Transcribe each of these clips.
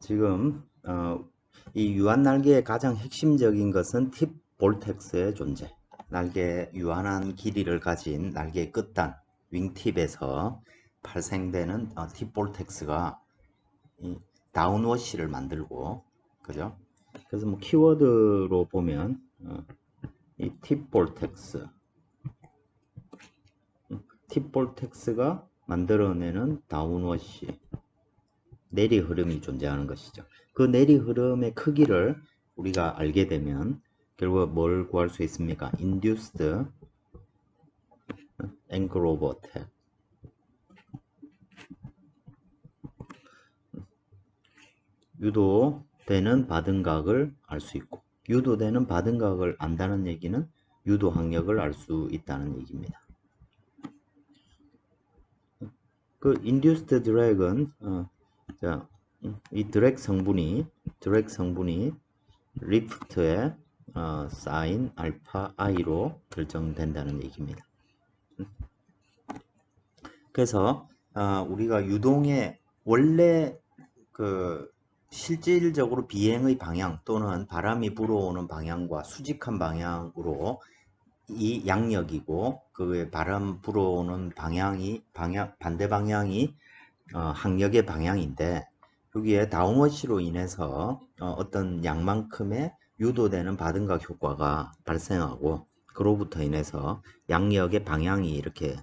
지금 이 유한 날개의 가장 핵심적인 것은 팁 볼텍스의 존재. 날개 유한한 길이를 가진 날개의 끝단 윙팁에서 발생되는 팁 볼텍스가 이 다운워시를 만들고, 그죠? 그래서 뭐 키워드로 보면 이 팁 볼텍스, 팁 볼텍스가 만들어내는 다운워시, 내리 흐름이 존재하는 것이죠. 그 내리 흐름의 크기를 우리가 알게 되면 결국 뭘 구할 수 있습니까? Induced Angle of Attack. 유도되는 받은각을 알 수 있고, 유도되는 받은각을 안다는 얘기는 유도 항력을 알 수 있다는 얘기입니다. 그 Induced Drag은 이 드랙 성분이 리프트의 사인 알파 i로 결정된다는 얘기입니다. 그래서 우리가 유동의 원래 실질적으로 비행의 방향 또는 바람이 불어오는 방향과 수직한 방향으로 이 양력이고 그 바람 불어오는 반대 방향이 항력의 방향인데, 여기에 다운워시로 인해서 어떤 양만큼의 유도되는 받은각 효과가 발생하고, 그로부터 인해서 양력의 방향이 이렇게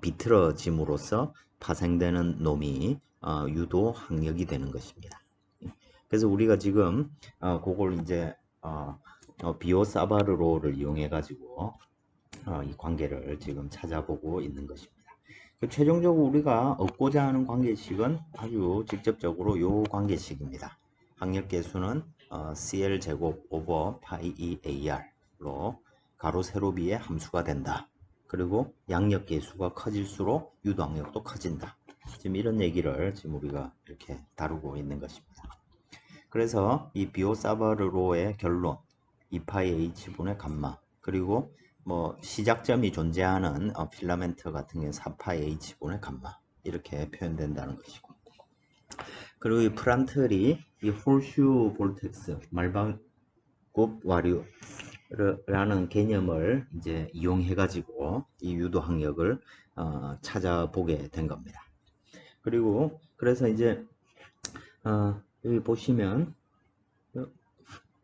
비틀어짐으로써 파생되는 놈이 유도 항력이 되는 것입니다. 그래서 우리가 지금 그걸 이제 비오사바르로를 이용해 가지고 이 관계를 지금 찾아보고 있는 것입니다. 최종적으로 우리가 얻고자 하는 관계식은 아주 직접적으로 이 관계식입니다. 항력계수는 CL제곱 오버 파이 EAR로 가로 세로비의 함수가 된다. 그리고 양력계수가 커질수록 유도항력도 커진다. 지금 이런 얘기를 지금 우리가 이렇게 다루고 있는 것입니다. 그래서 이 비오사바르로의 결론 2파이 H분의 감마, 그리고 뭐 시작점이 존재하는 필라멘트 같은 경우는 4파이 H분의 감마, 이렇게 표현된다는 것이고, 그리고 이 프란틀이 이 홀슈 볼텍스 말방굽 와류라는 개념을 이제 이용해 가지고 이 유도 항력을 찾아보게 된 겁니다. 그리고 그래서 이제 여기 보시면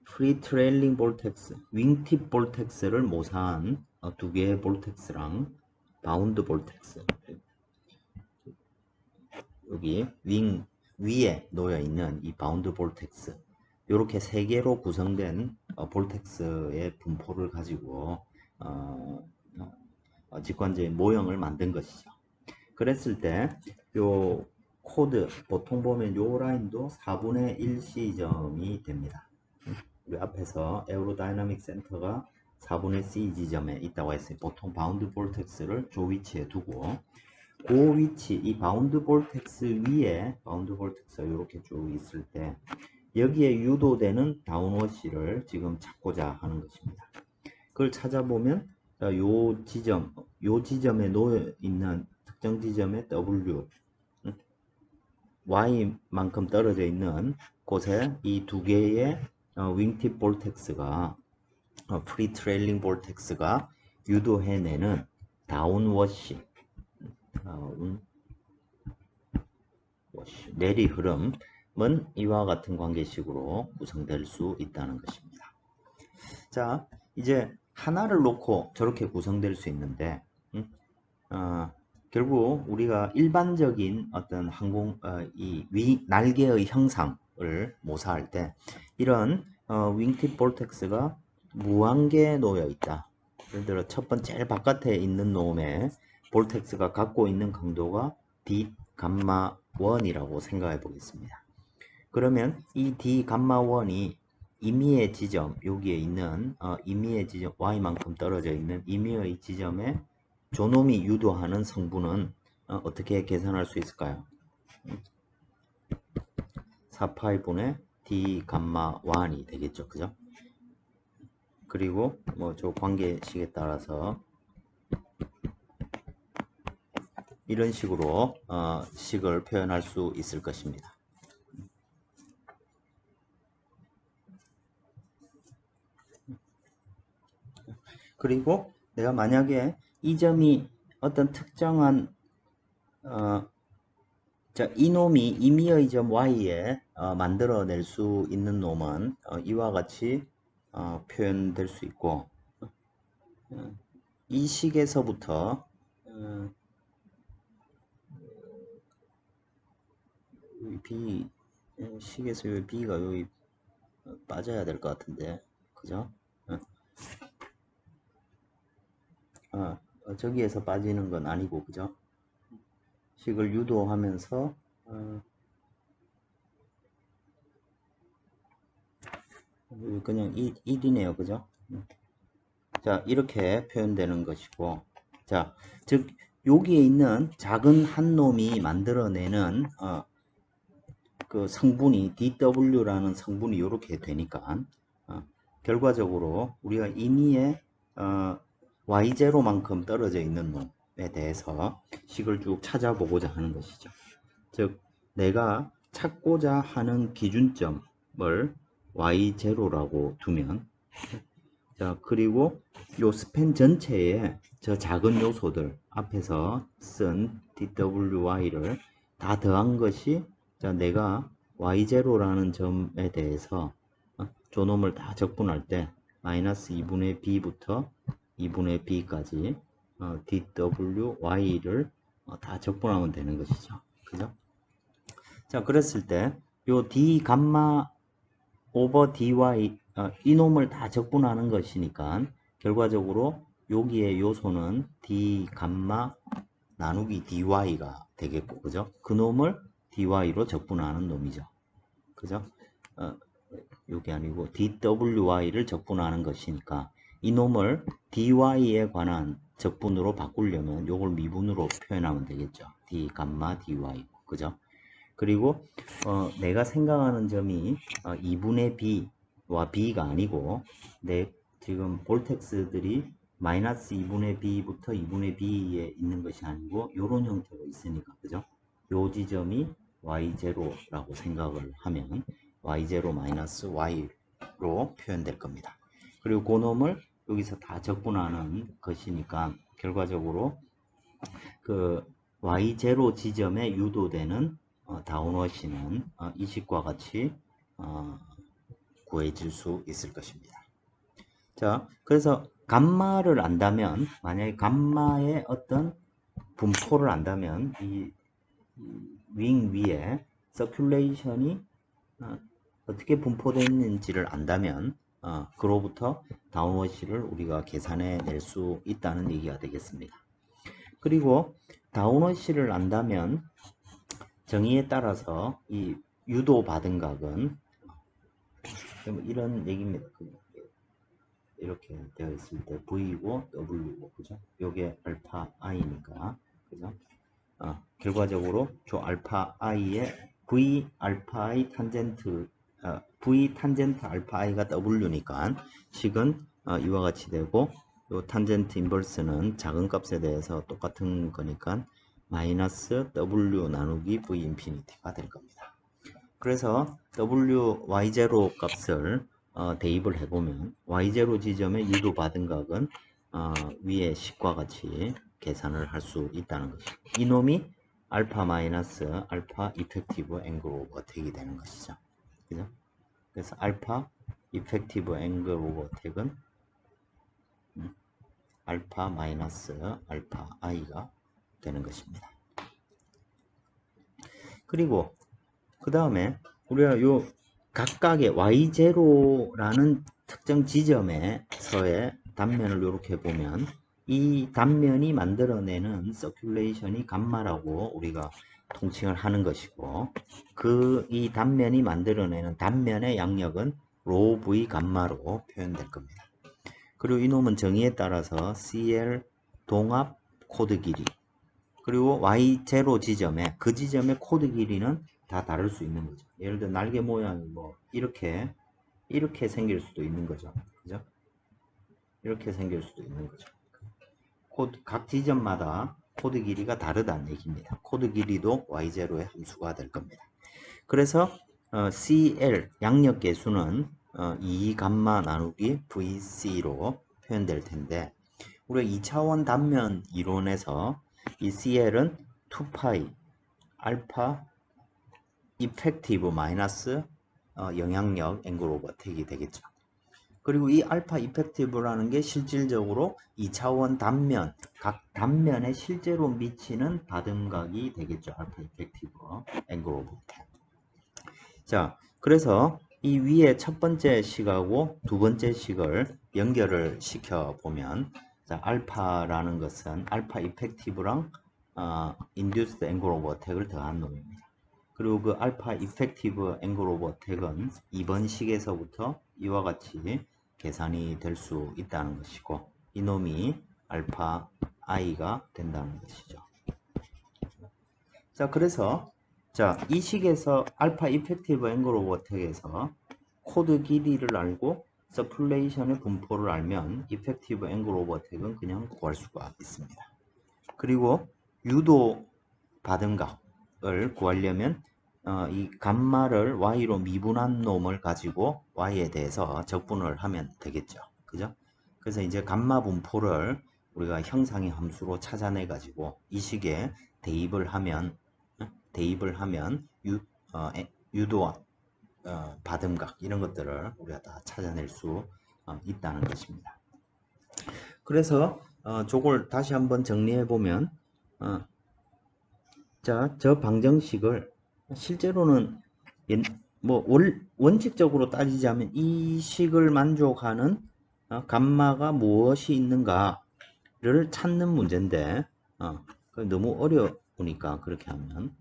프리 트레일링 볼텍스, 윙팁 볼텍스를 모사한 두 개의 볼텍스랑 바운드 볼텍스, 여기 윙 위에 놓여 있는 이 바운드 볼텍스, 이렇게 세 개로 구성된 볼텍스의 분포를 가지고 직관적인 모형을 만든 것이죠. 그랬을 때 요 코드 보통 보면 요 라인도 4분의 1 C점이 됩니다. 우리 앞에서 에어로다이나믹 센터가 4분의 C 지점에 있다고 했어요. 보통 바운드 볼텍스를 저 위치에 두고, 그 위치, 이 바운드 볼텍스 위에 바운드 볼텍스가 이렇게 쭉 있을 때 여기에 유도되는 다운워시를 지금 찾고자 하는 것입니다. 그걸 찾아보면 요 지점에 놓여 있는 특정 지점의 W, Y만큼 떨어져 있는 곳에 이 두 개의 윙팁 볼텍스가 프리 트레일링 볼텍스가 유도해내는 다운워시, 내리 흐름은 이와 같은 관계식으로 구성될 수 있다는 것입니다. 자, 이제 하나를 놓고 저렇게 구성될 수 있는데, 결국 우리가 일반적인 어떤 날개의 형상을 모사할 때 이런 윙팁 볼텍스가 무한개에 놓여 있다. 예를 들어 첫 번째 제일 바깥에 있는 놈의 볼텍스가 갖고 있는 강도가 D 감마 1이라고 생각해 보겠습니다. 그러면 이 D 감마 1이 임의의 지점, 여기에 있는 임의의 지점 Y만큼 떨어져 있는 임의의 지점에 저놈이 유도하는 성분은 어떻게 계산할 수 있을까요? 4파이분의 D 감마 1이 되겠죠, 그죠? 그리고 뭐 저 관계식에 따라서 이런 식으로 식을 표현할 수 있을 것입니다. 그리고 내가 만약에 이 점이 어떤 특정한 이놈이 임의의 점 y에 만들어낼 수 있는 놈은 이와 같이 표현될 수 있고, 이 식에서부터 b 식에서 요 b가 여기 빠져야 될 것 같은데, 그죠? 저기에서 빠지는 건 아니고, 그죠? 식을 유도하면서 그냥 1이네요, 그죠? 자, 이렇게 표현되는 것이고, 자, 즉 여기에 있는 작은 한 놈이 만들어내는 그 성분이 DW라는 성분이 이렇게 되니까 결과적으로 우리가 임의의 Y0만큼 떨어져 있는 놈에 대해서 식을 쭉 찾아보고자 하는 것이죠. 즉 내가 찾고자 하는 기준점을 Y0라고 두면, 자, 그리고 요 스팬 전체에 저 작은 요소들 앞에서 쓴 DWY를 다 더한 것이, 자, 내가 Y0라는 점에 대해서 저놈을 다 적분할 때 마이너스 2분의 b부터 2분의 b까지 DWY를 다 적분하면 되는 것이죠. 그죠? 자, 그랬을 때 요 D 감마 오버 dy 이놈을 다 적분하는 것이니까 결과적으로 여기에 요소는 d 감마 나누기 dy가 되겠고, 그죠? 그 놈을 dy로 적분하는 놈이죠. 그죠? 여기 아니고 dwy를 적분하는 것이니까 이 놈을 dy에 관한 적분으로 바꾸려면 요걸 미분으로 표현하면 되겠죠. d 감마 dy. 그죠? 그리고 내가 생각하는 점이 2분의 b와 b가 아니고, 내 지금 볼텍스들이 마이너스 2분의 b부터 2분의 b에 있는 것이 아니고 요런 형태로 있으니까, 그죠? 요 지점이 y0라고 생각을 하면 y0 마이너스 y로 표현될 겁니다. 그리고 그 놈을 여기서 다 적분하는 것이니까 결과적으로 그 y0 지점에 유도되는 다운워시는 이 식과 같이 구해질 수 있을 것입니다. 자, 그래서 감마를 안다면, 만약에 감마의 어떤 분포를 안다면 이 윙 위에 서큘레이션이 어떻게 분포되어 있는지를 안다면 그로부터 다운워시를 우리가 계산해 낼 수 있다는 얘기가 되겠습니다. 그리고 다운워시를 안다면 정의에 따라서 이 유도받은 각은 이런 얘기입니다. 이렇게 되어 있을 때 V고 W고, 그죠? 요게 알파 I니까, 그죠? 결과적으로 저 알파 I에 V 알파 I 탄젠트, V 탄젠트 알파 I가 W니까 식은 이와 같이 되고, 요 탄젠트 인버스는 작은 값에 대해서 똑같은 거니까 마이너스 W 나누기 V 인피니티가 될 겁니다. 그래서 W Y0 값을 대입을 해보면 Y0 지점에 유도받은 각은 위의 식과 같이 계산을 할 수 있다는 것이죠. 이놈이 알파 마이너스 알파 이펙티브 앵글 오브 어택이 되는 것이죠. 그죠? 그래서 알파 이펙티브 앵글 오브 어택은 알파 마이너스 알파 i가 되는 것입니다. 그리고 그 다음에 우리가 요 각각의 y0라는 특정 지점에서의 단면을 이렇게 보면 이 단면이 만들어내는 서큘레이션이 감마라고 우리가 통칭을 하는 것이고, 이 단면이 만들어내는 단면의 양력은 로 v 감마로 표현될 겁니다. 그리고 이놈은 정의에 따라서 CL 동합 코드 길이, 그리고 Y0 지점에 그 지점의 코드 길이는 다 다를 수 있는 거죠. 예를 들어 날개 모양이 뭐 이렇게 생길 수도 있는 거죠. 그죠? 이렇게 생길 수도 있는 거죠. 각 지점마다 코드 길이가 다르다는 얘기입니다. 코드 길이도 Y0의 함수가 될 겁니다. 그래서 CL 양력 계수는 2 감마 나누기 VC로 표현될 텐데, 우리가 2차원 단면 이론에서 이 CL은 2파이 알파 이펙티브 마이너스 영향력 앵글 오버 택이 되겠죠. 그리고 이 알파 이펙티브라는 게 실질적으로 2차원 단면, 각 단면에 실제로 미치는 받음각이 되겠죠. 알파 이펙티브 앵글 오버 택. 자, 그래서 이 위에 첫 번째 식하고 두 번째 식을 연결을 시켜 보면, 자, 알파라는 것은 알파 이펙티브랑 인듀스드 앵글 오버 어택을 더한 놈입니다. 그리고 그 알파 이펙티브 앵글 오버 어택은 이번 식에서부터 이와 같이 계산이 될 수 있다는 것이고, 이놈이 알파 i가 된다는 것이죠. 자, 그래서 이 식에서 알파 이펙티브 앵글 오버 어택에서 코드 길이를 알고 서큘레이션의 분포를 알면 이펙티브 앵글 오버 어택은 그냥 구할 수가 있습니다. 그리고 유도 받음각을 구하려면 이 감마를 y로 미분한 놈을 가지고 y에 대해서 적분을 하면 되겠죠. 그죠? 그래서 이제 감마 분포를 우리가 형상의 함수로 찾아내 가지고 이 식에 대입을 하면 유도 받음각 이런 것들을 우리가 다 찾아낼 수 있다는 것입니다. 그래서 저걸 다시 한번 정리해 보면, 자, 저 방정식을 실제로는 뭐 원칙적으로 따지자면 이 식을 만족하는 감마가 무엇이 있는가를 찾는 문제인데 너무 어려우니까 그렇게 하면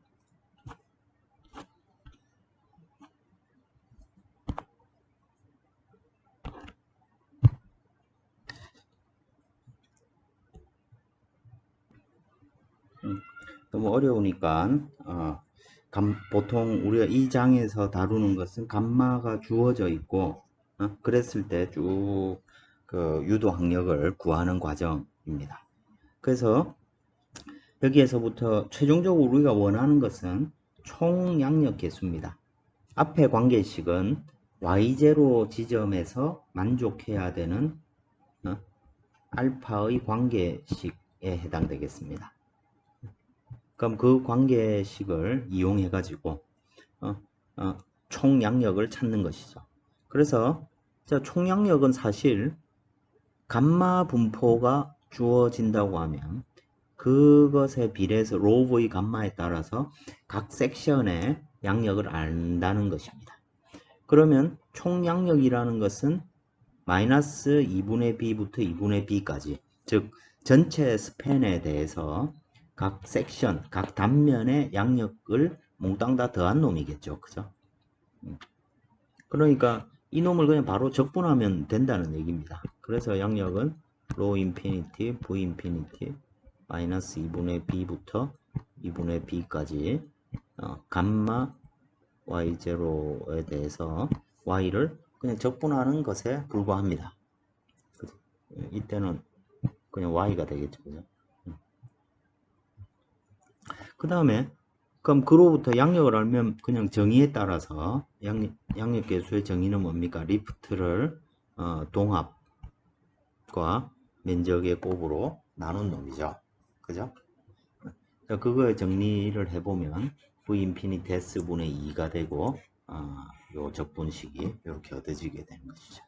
너무 어려우니까 보통 우리가 이 장에서 다루는 것은 감마가 주어져 있고 그랬을 때 쭉 그 유도 항력을 구하는 과정입니다. 그래서 여기에서부터 최종적으로 우리가 원하는 것은 총 양력 계수입니다. 앞의 관계식은 y0 지점에서 만족해야 되는 알파의 관계식에 해당되겠습니다. 그럼 그 관계식을 이용해 가지고 총 양력을 찾는 것이죠. 그래서 총 양력은 사실 감마 분포가 주어진다고 하면 그것에 비례해서 로우의 감마에 따라서 각 섹션의 양력을 안다는 것입니다. 그러면 총 양력이라는 것은 마이너스 2분의 b부터 2분의 b까지, 즉 전체 스팬에 대해서 각 섹션, 각 단면의 양력을 몽땅 다 더한 놈이겠죠. 그죠? 그러니까 이 놈을 그냥 바로 적분하면 된다는 얘기입니다. 그래서 양력은 로우 인피니티, v 인피니티, 마이너스 2분의 b부터 2분의 b까지 감마 y0에 대해서 y를 그냥 적분하는 것에 불과합니다. 이때는 그냥 y가 되겠죠. 그죠? 그 다음에 그럼 그로부터 양력을 알면 그냥 정의에 따라서 양력 계수의 정의는 뭡니까? 리프트를 동합과 면적의 곱으로 나눈 놈이죠. 그죠? 그거의 정리를 해보면 v 인피니티 s 분의 2가 되고 요 적분식이 이렇게 얻어지게 되는 것이죠.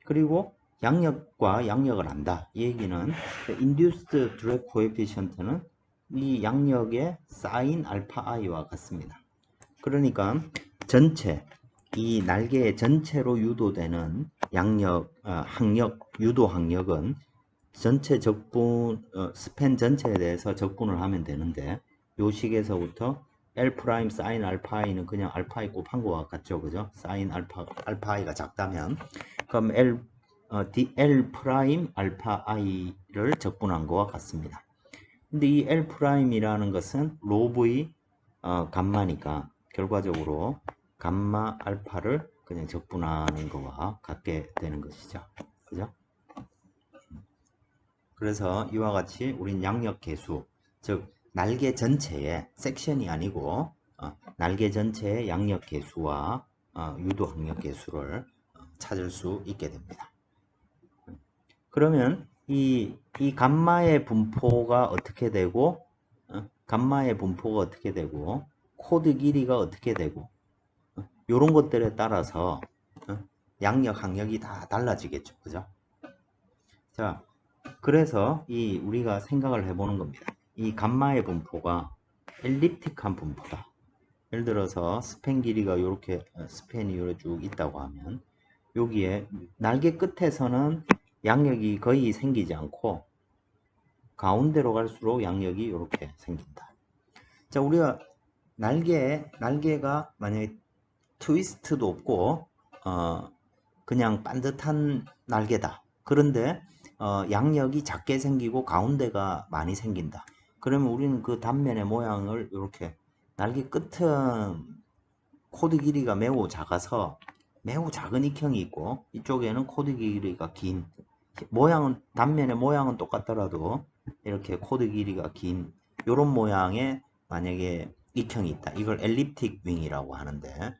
그리고 양력과 양력을 안다. 이 얘기는 induced drag coefficient는 이 양력의 sin 알파 i와 같습니다. 그러니까 전체, 이 날개 전체로 유도되는 양력, 유도 항력은 전체 적분, 스팬 전체에 대해서 적분을 하면 되는데, 요 식에서부터 L' sin 알파 i는 그냥 알파 i 곱한 거와 같죠. 그죠? sin 알파 i가 작다면, 그럼 L' 알파 i를 적분한 거와 같습니다. 근데 이 L'이라는 것은 로브의 감마니까 결과적으로 감마 알파를 그냥 적분하는 거와 같게 되는 것이죠. 그죠? 그래서 이와 같이 우린 양력 계수, 즉 날개 전체의 섹션이 아니고 날개 전체의 양력 계수와 유도 항력 계수를 찾을 수 있게 됩니다. 그러면 이 감마의 분포가 어떻게 되고, 감마의 분포가 어떻게 되고, 코드 길이가 어떻게 되고, 요런 것들에 따라서 양력, 항력이 다 달라지겠죠. 그죠? 자, 그래서 우리가 생각을 해보는 겁니다. 이 감마의 분포가 엘립틱한 분포다. 예를 들어서 스팬 길이가 이렇게 스팬이 이렇게 쭉 있다고 하면 여기에 날개 끝에서는 양력이 거의 생기지 않고 가운데로 갈수록 양력이 이렇게 생긴다. 자, 우리가 날개가 만약에 트위스트도 없고 그냥 반듯한 날개다. 그런데 양력이 작게 생기고 가운데가 많이 생긴다. 그러면 우리는 그 단면의 모양을 이렇게 날개 끝은 코드 길이가 매우 작아서 매우 작은 익형이 있고 이쪽에는 코드 길이가 긴 모양은 단면의 모양은 똑같더라도 이렇게 코드 길이가 긴 이런 모양의 만약에 익형이 있다. 이걸 엘립틱 윙이라고 하는데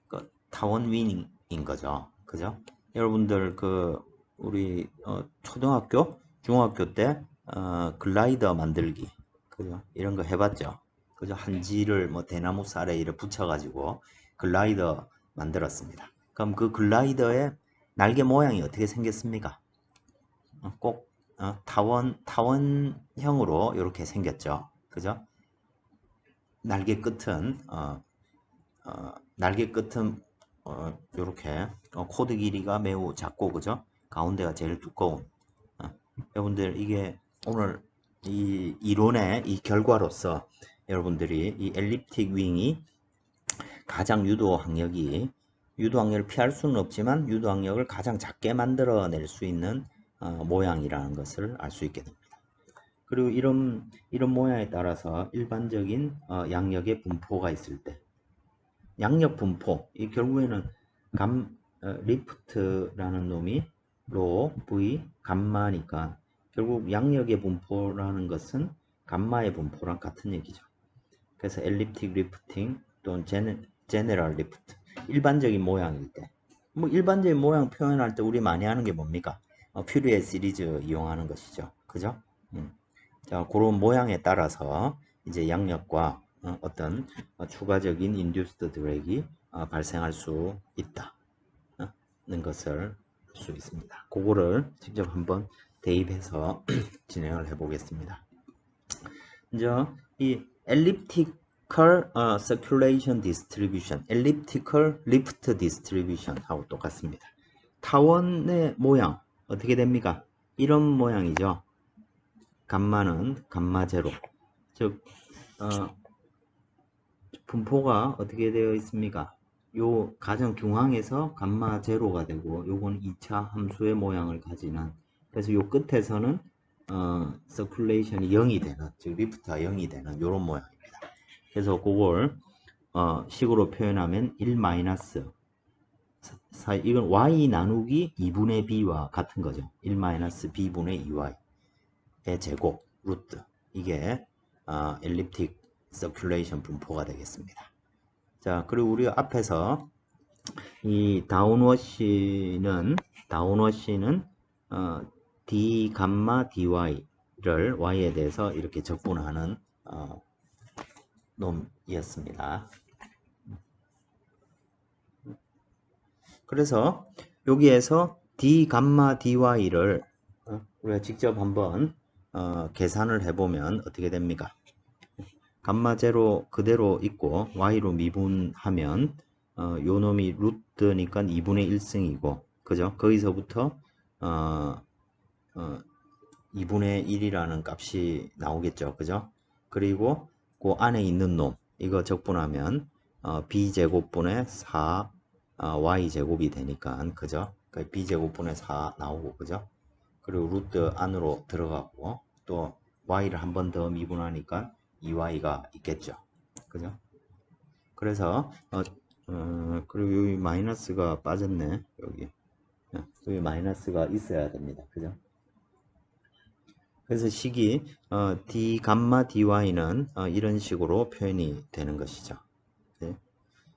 그 타원 윙인 거죠. 그죠? 여러분들 우리 초등학교, 중학교 때 글라이더 만들기 그죠? 이런 거 해봤죠. 그죠? 한지를 뭐 대나무 쌀에 이렇게 붙여가지고 글라이더 만들었습니다. 그럼 그 글라이더의 날개 모양이 어떻게 생겼습니까? 꼭 타원형으로 이렇게 생겼죠. 그죠? 날개 끝은 이렇게 코드 길이가 매우 작고 그죠? 가운데가 제일 두꺼운 여러분들 이게 오늘 이 이론의 이 결과로서 여러분들이 이 엘립틱 윙이 가장 유도 항력을 피할 수는 없지만 유도 항력을 가장 작게 만들어낼 수 있는 모양이라는 것을 알 수 있게 됩니다. 그리고 이런 모양에 따라서 일반적인 양력의 분포가 있을 때 양력 분포 이 결국에는 리프트라는 놈이 로, V, 감마니까 결국 양력의 분포라는 것은 감마의 분포랑 같은 얘기죠. 그래서 엘립틱 리프팅 또는 제네럴 리프트 일반적인 모양일 때 뭐 일반적인 모양 표현할 때 우리 많이 하는 게 뭡니까? 퓨리에 시리즈 이용하는 것이죠. 그죠? 자, 그런 모양에 따라서 이제 양력과 어떤 추가적인 인듀스드 드랙이 발생할 수 있다는 것을 알 수 있습니다. 그거를 직접 한번 대입해서 진행을 해 보겠습니다. 이제 이 elliptical circulation distribution, elliptical lift distribution 하고 똑같습니다. 타원의 모양 어떻게 됩니까? 이런 모양이죠. 감마는 감마 제로, 즉 분포가 어떻게 되어 있습니까? 요 가정 중앙에서 감마 제로가 되고 요건 2차 함수의 모양을 가지는 그래서 요 끝에서는 서큘레이션이 0이 되는 즉 리프트가 0이 되는 요런 모양입니다. 그래서 그걸 식으로 표현하면 1 마이너스 이건 y 나누기 2분의 b와 같은 거죠. 1 마이너스 b분의 2y의 제곱 루트 이게 엘립틱 서큘레이션 분포가 되겠습니다. 자, 그리고 우리 앞에서 이 다운워시는 d 감마 dy를 y에 대해서 이렇게 적분하는 놈이었습니다. 그래서 여기에서 d 감마 dy를 우리가 직접 한번 계산을 해보면 어떻게 됩니까? 감마 제로 그대로 있고 y로 미분하면 요 놈이 루트니까 2분의 1승이고 그죠? 거기서부터 2분의 1이라는 값이 나오겠죠. 그죠? 그리고 그 안에 있는 놈 이거 적분하면 b제곱분의 4 y제곱이 되니까 그죠? 그러니까 b제곱분의 4 나오고 그죠? 그리고 루트 안으로 들어가고 또 y를 한 번 더 미분하니까 2y가 있겠죠. 그죠? 그래서 그리고 여기 마이너스가 빠졌네. 여기 마이너스가 있어야 됩니다. 그죠? 그래서 식이 d 감마 dy는 이런 식으로 표현이 되는 것이죠. 네.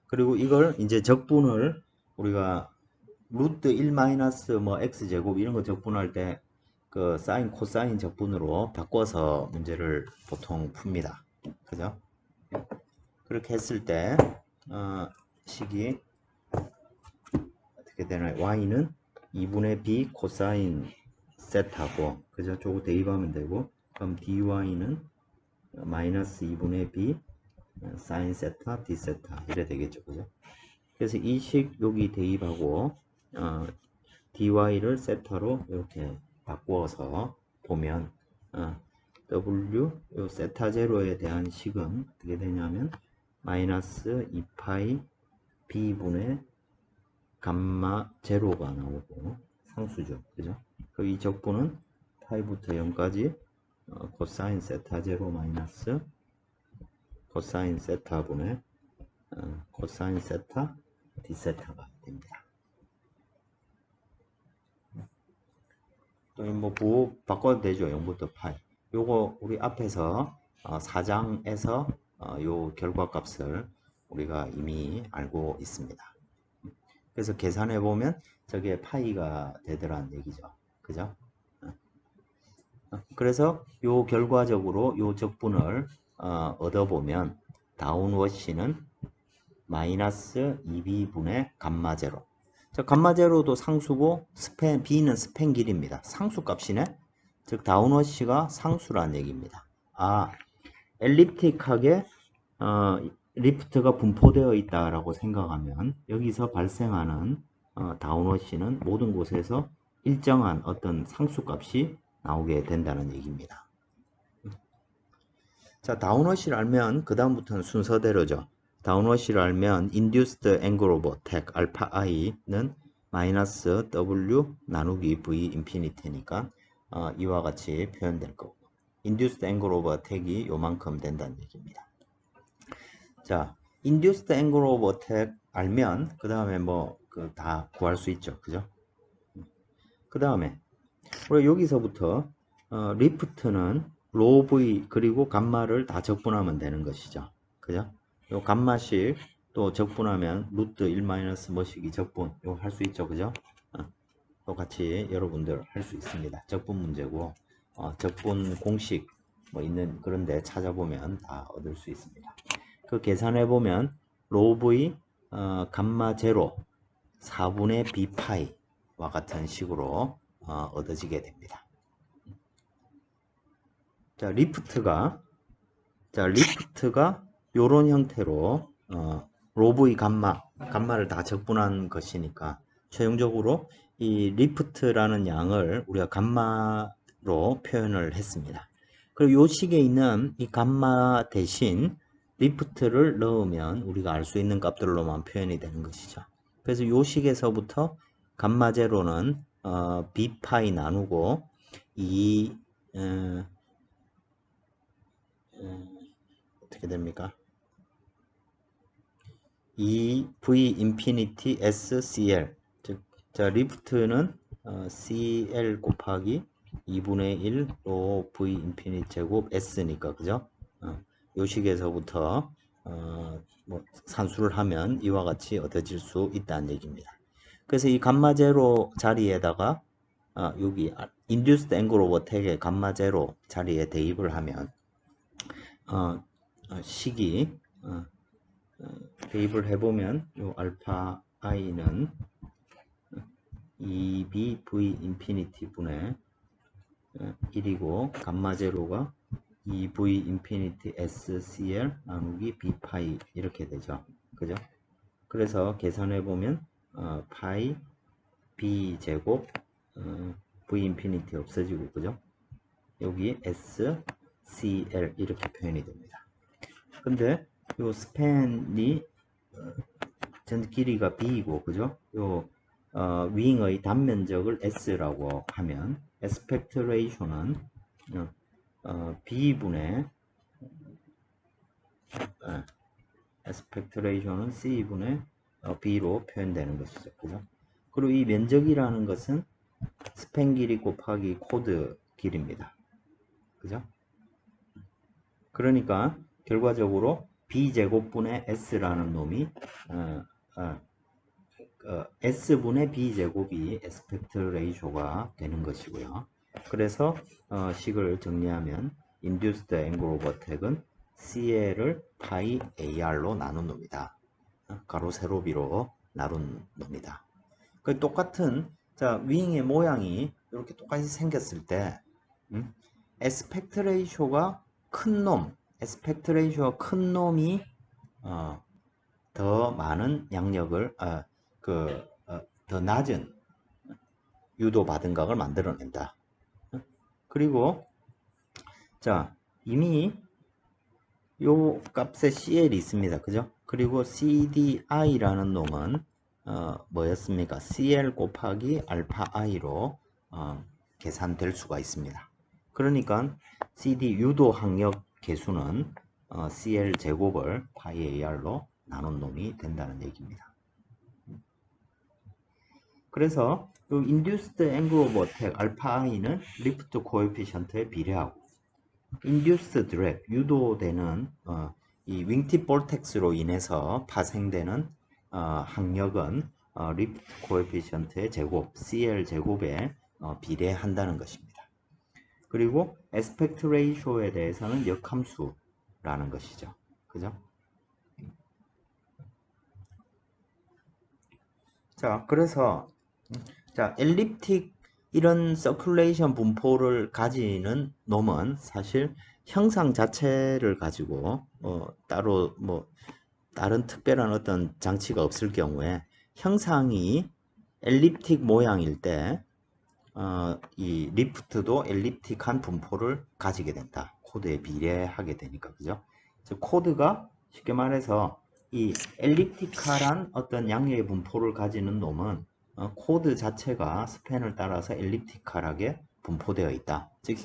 그리고 이걸 이제 적분을 우리가 루트 1 마이너스 뭐 x제곱 이런 거 적분할 때 그 사인 코사인 적분으로 바꿔서 문제를 보통 풉니다. 그죠? 그렇게 했을 때 식이 어떻게 되나요? y는 2분의 b 코사인 세타고, 그죠? 저거 대입하면 되고, 그럼 dy는 마이너스 2분의 b 사인 세타 d 세타 이래 되겠죠, 그죠? 그래서 이 식 여기 대입하고 dy를 세타로 이렇게 바꾸어서 보면 w 요 세타 제로에 대한 식은 어떻게 되냐면 마이너스 2파이 b분의 감마 제로가 나오고 상수죠, 그죠? 그 이 적분은 파이부터 0까지 코사인 세타 제로 마이너스 코사인 세타분의 코사인 세타 d 세타가 됩니다. 또 뭐 부호 바꿔도 되죠. 0부터 파이. 요거 우리 앞에서 4장에서 요 결과값을 우리가 이미 알고 있습니다. 그래서 계산해 보면 저게 파이가 되더라는 얘기죠. 그죠? 그래서 요 결과적으로 요 적분을 얻어보면 다운워시는 마이너스 2b분의 감마 제로. 자, 감마 제로도 상수고 b는 스팬 길이입니다. 상수 값이네. 즉 다운워시가 상수라는 얘기입니다. 엘립틱하게 리프트가 분포되어 있다라고 생각하면 여기서 발생하는 다운워시는 모든 곳에서 일정한 어떤 상수 값이 나오게 된다는 얘기입니다. 자, 다운워시를 알면 그 다음부터는 순서대로죠. 다운워시를 알면 induced angle of attack 알파 i는 마이너스 w 나누기 v 인피니티니까 이와 같이 표현될 거고, induced angle of attack이 요만큼 된다는 얘기입니다. 자, induced angle of attack 알면 그 다음에 뭐 다 구할 수 있죠, 그죠? 그 다음에 우리 여기서부터 리프트는 로 v 그리고 감마를 다 적분하면 되는 것이죠, 그죠? 요 감마식 또 적분하면 루트 1 마이너스 뭐식이 적분 이거 할 수 있죠, 그죠? 똑같이 여러분들 할 수 있습니다. 적분 문제고 적분 공식 뭐 있는 그런데 찾아보면 다 얻을 수 있습니다. 그 계산해 보면 로 v 감마 제로 4분의 b 파이와 같은 식으로 얻어지게 됩니다. 자, 리프트가 요런 형태로 로 v 감마를 다 적분한 것이니까 최종적으로 이 리프트라는 양을 우리가 감마로 표현을 했습니다. 그리고 요 식에 있는 이 감마 대신 리프트를 넣으면 우리가 알 수 있는 값들로만 표현이 되는 것이죠. 그래서 요 식에서부터 감마 제로는 b 파이 나누고 어떻게 됩니까? 이 v 인피니티 SCL 즉 자 리프트는 CL 곱하기 2분의 1 로 v 인피니티 제곱 S니까 그죠? 요 식에서부터 뭐 산수를 하면 이와 같이 얻어질 수 있다는 얘기입니다. 그래서 이 감마 제로 자리에다가 여기 induced angle of attack의 감마 제로 자리에 대입을 하면 식이 대입을 해보면 요 알파 i는 2b v 인피니티 분의 1이고 감마 제로가 2v 인피니티 SCL 나누기 b 파이 이렇게 되죠. 그죠? 그래서 계산해 보면 파이 b 제곱 v 인피니티 없어지고 그죠? 여기 SCL 이렇게 표현이 됩니다. 근데 요 스팬이 전 길이가 b이고 그죠? 요 윙의 단면적을 s라고 하면 에스펙트 레이쇼는 b분의 에스펙트 레이쇼는 c분의 b로 표현되는 것이죠. 그죠? 그리고 이 면적이라는 것은 스팬 길이 곱하기 코드 길이입니다. 그죠? 그러니까 결과적으로 b제곱분의 s라는 놈이 S분의 B제곱이 에스펙트 레이쇼가 되는 것이고요. 그래서 식을 정리하면 Induced Angle of Attack은 CL을 파이 AR로 나눈 놈이다. 가로 세로 비로 나눈 놈이다. 그 똑같은 자 윙의 모양이 이렇게 똑같이 생겼을 때 에스펙트 레이쇼가 큰 놈, 에스펙트 레이쇼가 큰 놈이 더 많은 양력을 더 낮은 유도 받은 각을 만들어낸다. 그리고 자 이미 요 값에 CL이 있습니다. 그죠? 그리고 CDI라는 놈은 뭐였습니까? CL 곱하기 알파 I로 계산될 수가 있습니다. 그러니까 CD 유도 항력 계수는 CL 제곱을 파이 AR로 나눈 놈이 된다는 얘기입니다. 그래서 이 Induced Angle of Attack 알파 I는 리프트 코에피션트에 비례하고 Induced Drag 유도되는 이 윙팁 볼텍스로 인해서 파생되는 항력은 리프트 코에피션트의 제곱 CL 제곱에 비례한다는 것입니다. 그리고 에스펙트 레이쇼에 대해서는 역함수라는 것이죠. 그죠? 자, 그래서 자, 엘립틱 이런 서큘레이션 분포를 가지는 놈은 사실 형상 자체를 가지고 따로 뭐 다른 특별한 어떤 장치가 없을 경우에 형상이 엘립틱 모양일 때 이 리프트도 엘립틱한 분포를 가지게 된다. 코드에 비례하게 되니까 그죠? 즉 코드가 쉽게 말해서 이 엘립티칼한 어떤 양력의 분포를 가지는 놈은 코드 자체가 스팬을 따라서 엘립티칼하게 분포되어 있다. 즉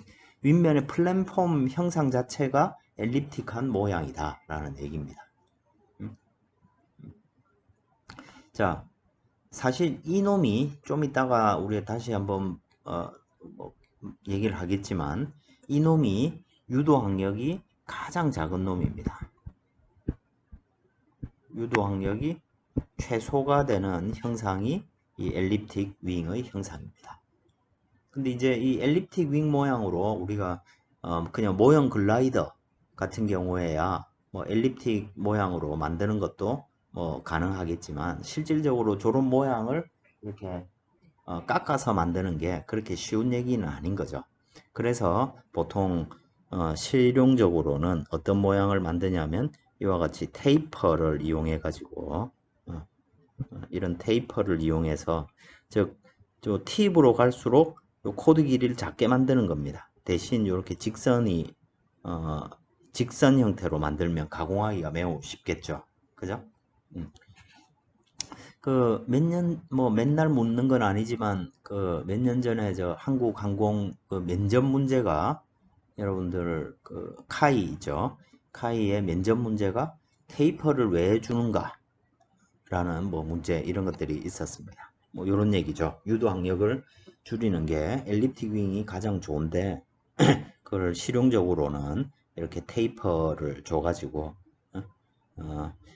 윗면의 플랫폼 형상 자체가 엘립틱한 모양이다 라는 얘기입니다. 자, 사실 이놈이 좀 이따가 우리가 다시 한번 뭐 얘기를 하겠지만 이놈이 유도 항력이 가장 작은 놈입니다. 유도 항력이 최소가 되는 형상이 이 엘립틱 윙의 형상입니다. 근데 이제 이 엘립틱 윙 모양으로 우리가 그냥 모형 글라이더 같은 경우에야 뭐 엘립틱 모양으로 만드는 것도 뭐 가능하겠지만 실질적으로 저런 모양을 이렇게 깎아서 만드는 게 그렇게 쉬운 얘기는 아닌 거죠. 그래서 보통 실용적으로는 어떤 모양을 만드냐면 이와 같이 테이퍼를 이용해 가지고 이런 테이퍼를 이용해서 즉 저 팁으로 갈수록 요 코드 길이를 작게 만드는 겁니다. 대신 이렇게 직선이 직선 형태로 만들면 가공하기가 매우 쉽겠죠. 그죠? 그 몇 년 뭐 맨날 묻는 건 아니지만 그 몇 년 전에 저 한국항공 그 면접 문제가 여러분들 그 카이죠. 카이의 면접 문제가 테이퍼를 왜 해주는가 라는 뭐 문제 이런 것들이 있었습니다. 뭐 이런 얘기죠. 유도 항력을 줄이는 게 엘립틱 윙이 가장 좋은데 그걸 실용적으로는 이렇게 테이퍼를 줘가지고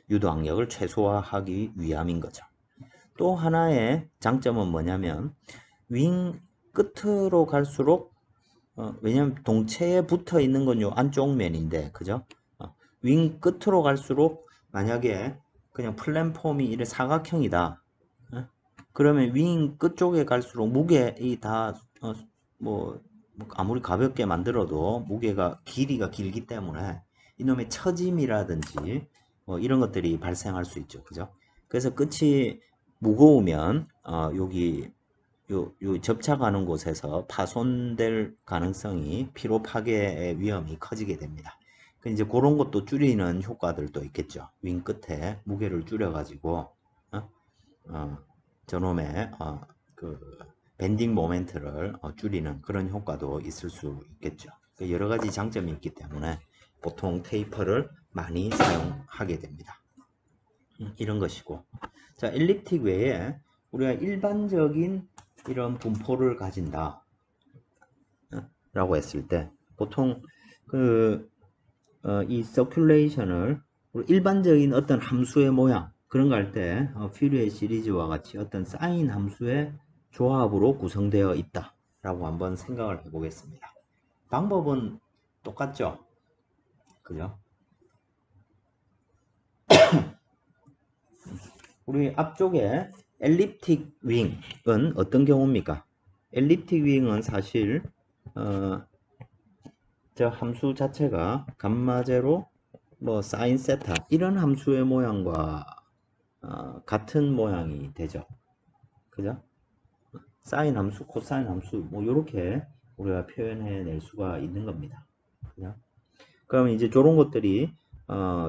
유도 항력을 최소화하기 위함인 거죠. 또 하나의 장점은 뭐냐면 윙 끝으로 갈수록 왜냐면 동체에 붙어 있는 건 요 안쪽 면인데 그죠? 윙 끝으로 갈수록 만약에 그냥 플랫폼이 이래 사각형이다. 그러면 윙 끝쪽에 갈수록 무게이 다 뭐 아무리 가볍게 만들어도 무게가 길이가 길기 때문에 이놈의 처짐이라든지 뭐 이런 것들이 발생할 수 있죠. 그죠? 그래서 끝이 무거우면 여기 요 접착하는 곳에서 파손될 가능성이 피로 파괴의 위험이 커지게 됩니다. 이제 그런 것도 줄이는 효과들도 있겠죠. 윙 끝에 무게를 줄여가지고 저놈의 그 밴딩 모멘트를 줄이는 그런 효과도 있을 수 있겠죠. 여러 가지 장점이 있기 때문에 보통 테이퍼를 많이 사용하게 됩니다. 이런 것이고, 자 엘립틱 외에 우리가 일반적인 이런 분포를 가진다 라고 했을 때 보통 이 서큘레이션을 일반적인 어떤 함수의 모양 그런 거 할 때 퓨리에 시리즈와 같이 어떤 사인 함수의 조합으로 구성되어 있다 라고 한번 생각을 해 보겠습니다. 방법은 똑같죠? 그죠? 우리 앞쪽에 엘립틱 윙은 어떤 경우입니까? 엘립틱 윙은 사실 저 함수 자체가 감마0 뭐 사인 세타 이런 함수의 모양과 같은 모양이 되죠. 그죠? 사인 함수, 코사인 함수 뭐 이렇게 우리가 표현해 낼 수가 있는 겁니다. 그죠? 그럼 이제 저런 것들이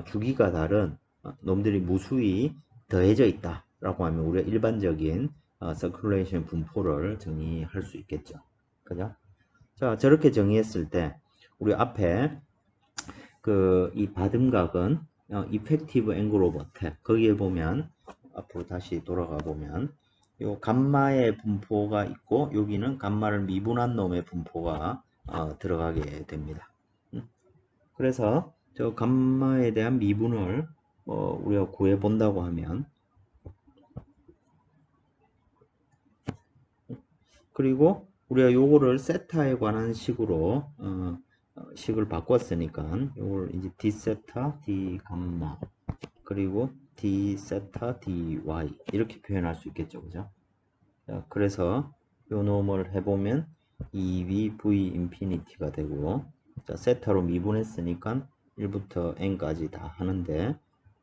주기가 다른 놈들이 무수히 더해져 있다 라고 하면 우리가 일반적인 서큘레이션 분포를 정의할 수 있겠죠. 그죠? 자, 저렇게 정의했을 때 우리 앞에 이 받음각은 이펙티브 앵글 오브 어택 거기에 보면 앞으로 다시 돌아가 보면 요 감마의 분포가 있고 여기는 감마를 미분한 놈의 분포가 들어가게 됩니다. 그래서 저 감마에 대한 미분을 우리가 구해 본다고 하면 그리고 우리가 요거를 세타에 관한 식으로 식을 바꿨으니까 요걸 이제 d 세타 d 감마 그리고 d 세타 dy 이렇게 표현할 수 있겠죠, 그죠? 자, 그래서 요 놈을 해보면 2v v 인피니티가 되고 자, 세타로 미분했으니까 1부터 n까지 다 하는데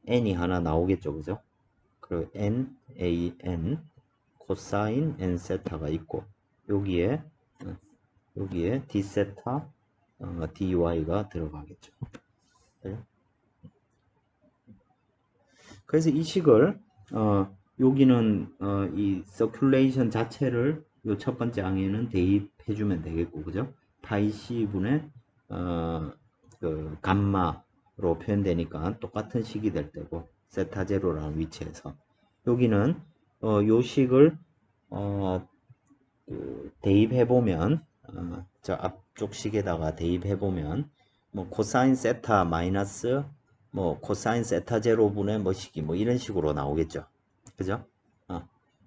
n이 하나 나오겠죠, 그죠? 그리고 n, a, n 코사인 n 세타가 있고 여기에 d 세타 dy가 들어가겠죠. 네? 그래서 이 식을 여기는 이 서큘레이션 자체를 요 첫 번째 항에는 대입해 주면 되겠고 그죠? 파이 c분의 그 감마로 표현되니까 똑같은 식이 될 때고 세타 제로라는 위치에서 여기는 요 식을 대입해 보면 저 앞쪽 식에다가 대입해 보면 뭐 코사인 세타 마이너스 뭐 코사인 세타 제로분의 뭐식이 뭐 이런 식으로 나오겠죠. 그죠?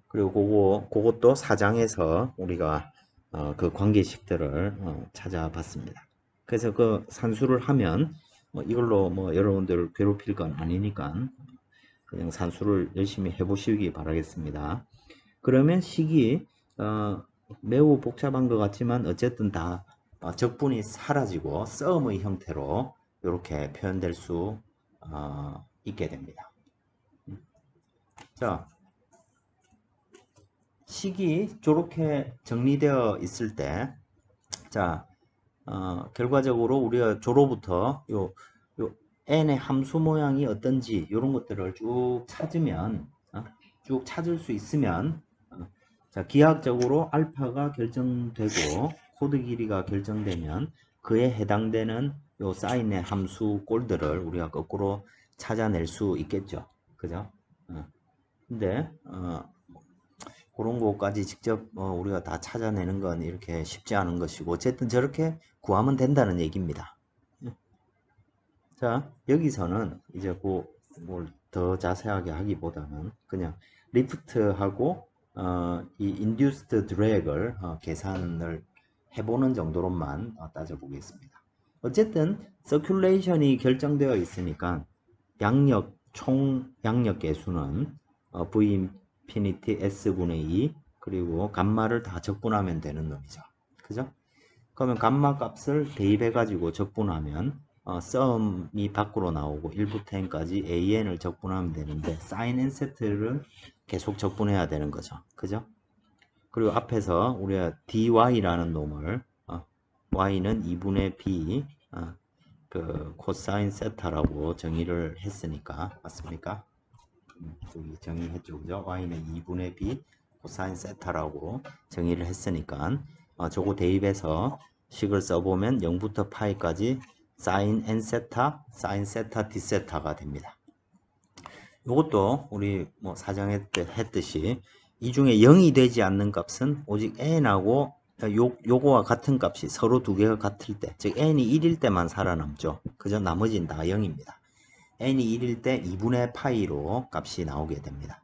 그리고 그것도 사장에서 우리가 그 관계식들을 찾아봤습니다. 그래서 그 산수를 하면 뭐 이걸로 뭐 여러분들 괴롭힐 건 아니니까 그냥 산수를 열심히 해보시기 바라겠습니다. 그러면 식이 매우 복잡한 것 같지만 어쨌든 다 적분이 사라지고 썸의 형태로 이렇게 표현될 수 있게 됩니다. 자, 식이 저렇게 정리되어 있을 때, 자, 결과적으로 우리가 조로부터 요 n의 함수 모양이 어떤지 이런 것들을 쭉 찾으면 쭉 찾을 수 있으면 자, 기하학적으로 알파가 결정되고 코드 길이가 결정되면 그에 해당되는 요 사인의 함수 꼴들을 우리가 거꾸로 찾아낼 수 있겠죠. 그죠? 근데 그런 것까지 직접 우리가 다 찾아내는 건 이렇게 쉽지 않은 것이고 어쨌든 저렇게 구하면 된다는 얘기입니다. 자, 여기서는 이제 뭘 더 자세하게 하기보다는 그냥 리프트하고 이 induced drag을 계산을 해보는 정도로만 따져보겠습니다. 어쨌든 서큘레이션이 결정되어 있으니까 총 양력 계수는 v 인피니티 s분의 2 그리고 감마를 다 적분하면 되는 놈이죠. 그죠? 그러면 감마 값을 대입해 가지고 적분하면 썸이 밖으로 나오고 1부터 n까지 an을 적분하면 되는데 sin n 세트를 계속 적분해야 되는 거죠. 그죠? 그리고 앞에서 우리가 dy라는 놈을 y는 2분의 b 그 코사인 세타라고 정의를 했으니까 맞습니까? 여기 정의했죠. 그죠? y는 2분의 b 코사인 세타라고 정의를 했으니까 저거 대입해서 식을 써보면 0부터 파이까지 사인 n 세타, 사인 세타 d 세타가 됩니다. 이것도 우리 뭐 사정했듯이 이 중에 0이 되지 않는 값은 오직 n하고 요거와 같은 값이 서로 두 개가 같을 때, 즉 n이 1일 때만 살아남죠. 그죠? 나머지는 다 0입니다. n이 1일 때 2분의 파이로 값이 나오게 됩니다.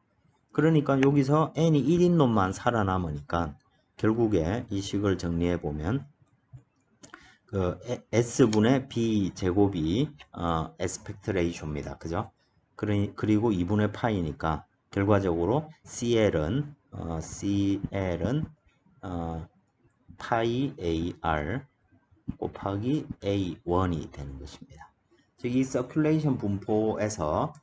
그러니까 여기서 n이 1인 놈만 살아남으니까 결국에 이 식을 정리해 보면 그 s분의 b 제곱이 에스펙트 레이쇼입니다. 그죠? 그리고 2분의 파이니까 결과적으로 CL은 파이 AR 곱하기 A1이 되는 것입니다. 즉 이 서큘레이션 분포에서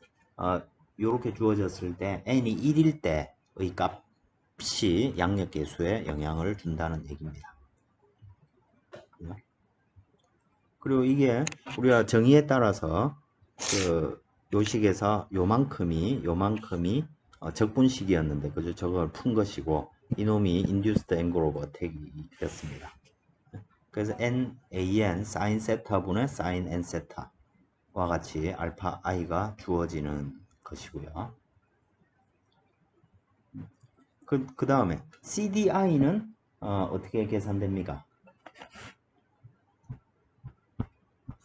이렇게 주어졌을 때 n이 1일 때의 값이 양력계수에 영향을 준다는 얘기입니다. 그리고 이게 우리가 정의에 따라서 그 요식에서 요만큼이 적분식이었는데 그죠? 저걸 푼 것이고 이놈이 induced angle of attack이었습니다. 그래서 NAN sin 세타분의 sin n 세타와 같이 알파 i가 주어지는 것이고요. 그 다음에 CDI는 어떻게 계산됩니까?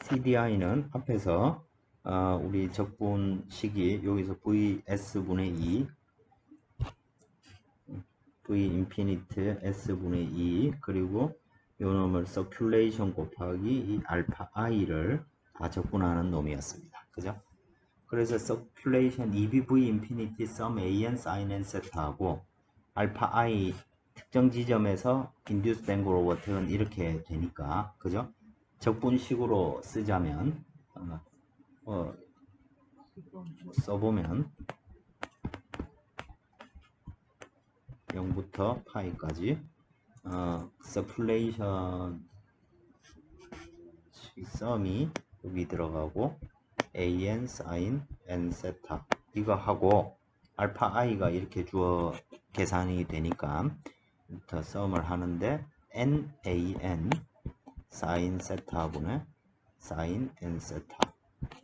CDI는 앞에서 우리 적분식이 여기서 VS분의 2 V 인피니트 S분의 2 그리고 요 놈을 서큘레이션 곱하기 이 알파 i를 다 적분하는 놈이었습니다. 그죠? 그래서 서큘레이션 EBV 인피니티 sum AN sin N 세타하고 알파 i 특정 지점에서 induced angle of attack은 이렇게 되니까 그죠? 적분식으로 쓰자면 써보면 0부터 파이까지 서큘레이션 썸이 여기 들어가고 an sin n 세타 이거 하고 알파 i가 이렇게 주어 계산이 되니까 부터 썸을 하는데 nan sin 세타분의 sin n 세타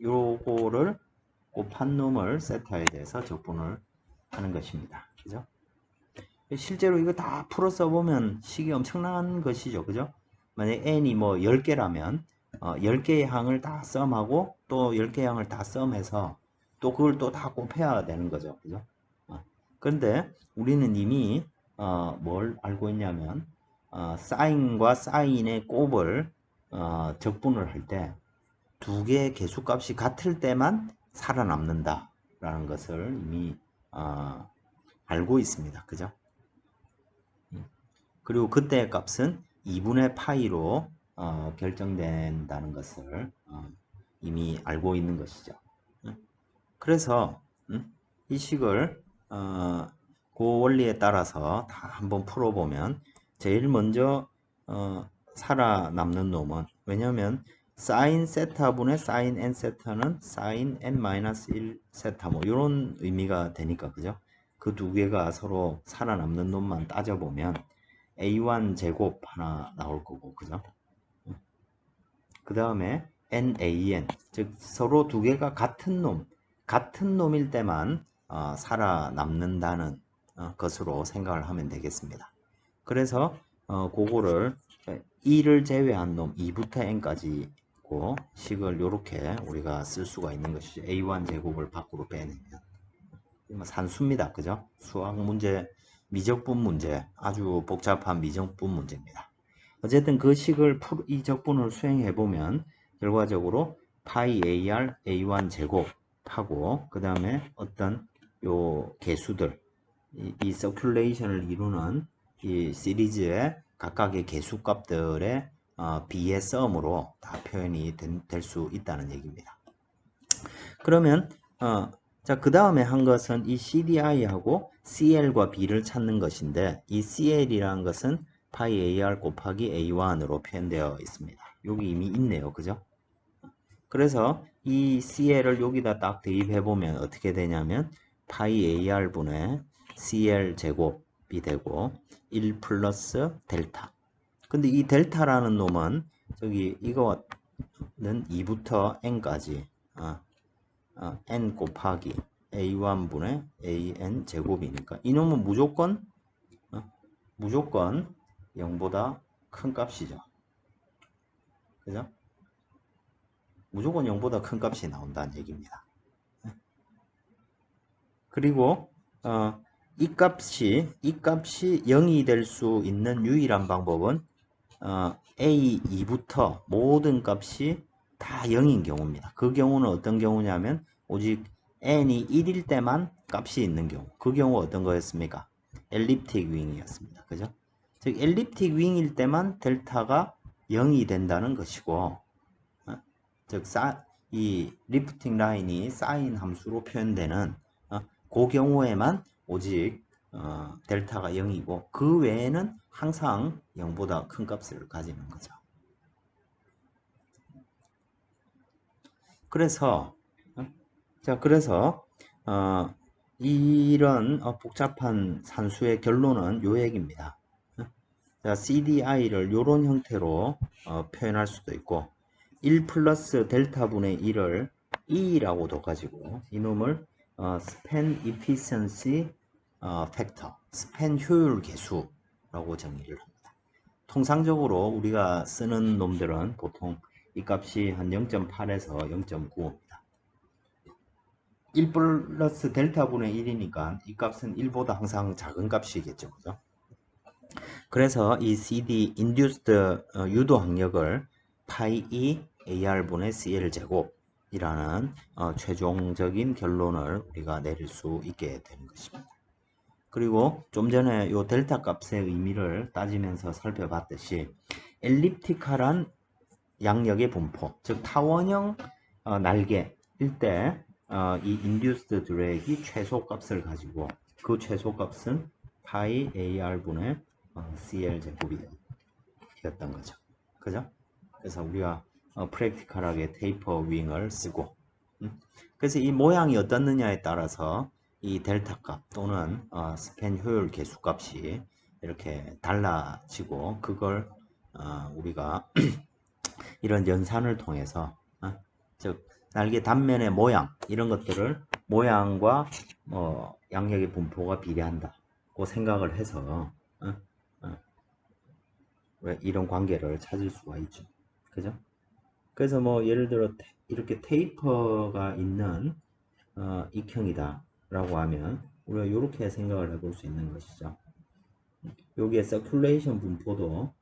요거를 곱한 놈을 세타에 대해서 적분을 하는 것입니다. 그죠? 실제로 이거 다 풀어 써보면 식이 엄청난 것이죠. 그죠? 만약에 n이 뭐 10개라면 10개의 항을 다 썸하고 또 10개의 항을 다 썸해서 또 그걸 또 다 곱해야 되는 거죠. 그죠? 그런데 우리는 이미 뭘 알고 있냐면 사인과 사인의 곱을 적분을 할 때 두 개의 개수값이 같을 때만 살아남는다 라는 것을 이미 알고 있습니다. 그죠? 그리고 그때의 값은 2분의 파이로 결정된다는 것을 이미 알고 있는 것이죠. 그래서 이 식을 그 원리에 따라서 다 한번 풀어보면 제일 먼저 살아남는 놈은 왜냐하면 sin 세타분의 sin n 세타는 sin n-1 세타 뭐 이런 의미가 되니까 그죠? 그 두 개가 서로 살아남는 놈만 따져보면 A1 제곱 하나 나올 거고 그죠? 그 다음에 NAN 즉 서로 두 개가 같은 놈일 때만 살아남는다는 것으로 생각을 하면 되겠습니다. 그래서 그거를 2를 제외한 놈 2부터 n까지 식을 이렇게 우리가 쓸 수가 있는 것이죠. A1 제곱을 밖으로 빼내면 산수입니다. 그죠? 수학 문제 미적분 문제 아주 복잡한 미적분 문제입니다. 어쨌든 그 식을 이 적분을 수행해 보면 결과적으로 파이 AR A1 제곱하고 그 다음에 어떤 요 개수들 이 서큘레이션을 이루는 이 시리즈의 각각의 개수값들의 B의 썸으로 다 표현이 될 수 있다는 얘기입니다. 그러면 자, 그 다음에 한 것은 이 CDI하고 CL과 B를 찾는 것인데 이 CL이라는 것은 파이 AR 곱하기 A1으로 표현되어 있습니다. 여기 이미 있네요. 그죠? 그래서 이 CL을 여기다 딱 대입해 보면 어떻게 되냐면 파이 AR분의 CL 제곱이 되고 1 플러스 델타. 근데 이 델타라는 놈은 저기 이거는 2부터 n까지 n 곱하기 a1분의 an 제곱이니까 이놈은 무조건 0보다 큰 값이죠. 그죠? 무조건 0보다 큰 값이 나온다는 얘기입니다. 그리고 이 값이 0이 될 수 있는 유일한 방법은 A2부터 모든 값이 다 0인 경우입니다. 그 경우는 어떤 경우냐면 오직 n이 1일 때만 값이 있는 경우. 그 경우 어떤 거였습니까? 엘립틱 윙이었습니다. 그죠? 즉 엘립틱 윙일 때만 델타가 0이 된다는 것이고, 즉 이 리프팅 라인이 사인 함수로 표현되는 그 경우에만 오직 델타가 0이고 그 외에는 항상 0보다 큰 값을 가지는 거죠. 그래서 이런 복잡한 산수의 결론은 요 얘기입니다. 자, CDI를 이런 형태로 표현할 수도 있고 1 플러스 델타 분의 1을 E라고도 가지고 이놈을 스팬 efficiency 팩터, 스팬 효율 계수라고 정의를 합니다. 통상적으로 우리가 쓰는 놈들은 보통 이 값이 한 0.8에서 0.95입니다. 1 플러스 델타 분의 1이니까 이 값은 1보다 항상 작은 값이겠죠. 그죠? 그래서 이 CD induced 유도 항력을 파이 E AR분의 CL 제곱이라는 최종적인 결론을 우리가 내릴 수 있게 되는 것입니다. 그리고 좀 전에 이 델타 값의 의미를 따지면서 살펴봤듯이 엘립티컬한 양력의 분포, 즉 타원형 날개일 때 이 induced 드랙이 최소값을 가지고 그 최소값은 파이 AR분의 CL 제곱이었던 거죠. 그죠? 그래서 우리가 프랙티컬하게 테이퍼 윙을 쓰고 그래서 이 모양이 어떻느냐에 따라서 이 델타 값 또는 스팬 효율 계수값이 이렇게 달라지고 그걸 우리가 이런 연산을 통해서 즉 날개 단면의 모양 이런 것들을 모양과 양력의 분포가 비례한다고 생각을 해서 왜 이런 관계를 찾을 수가 있죠. 그죠? 그래서 뭐 예를 들어 이렇게 테이퍼가 있는 익형이다 라고 하면 우리가 이렇게 생각을 해볼 수 있는 것이죠. 여기에 서큘레이션 분포도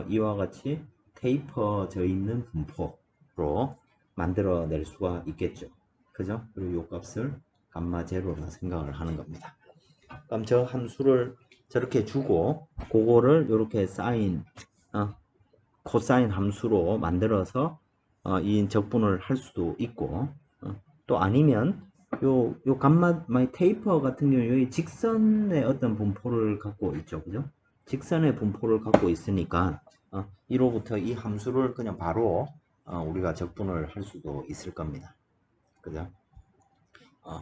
이와 같이 테이퍼져 있는 분포로 만들어낼 수가 있겠죠. 그죠? 그리고 이 값을 감마 제로라 생각을 하는 겁니다. 그럼 저 함수를 저렇게 주고 그거를 이렇게 사인 코사인 함수로 만들어서 이 적분을 할 수도 있고 또 아니면 요 감마 테이퍼 같은 경우 여기 직선의 어떤 분포를 갖고 있죠. 그죠? 직선의 분포를 갖고 있으니까 1호부터 이 함수를 그냥 바로 우리가 적분을 할 수도 있을 겁니다. 그죠?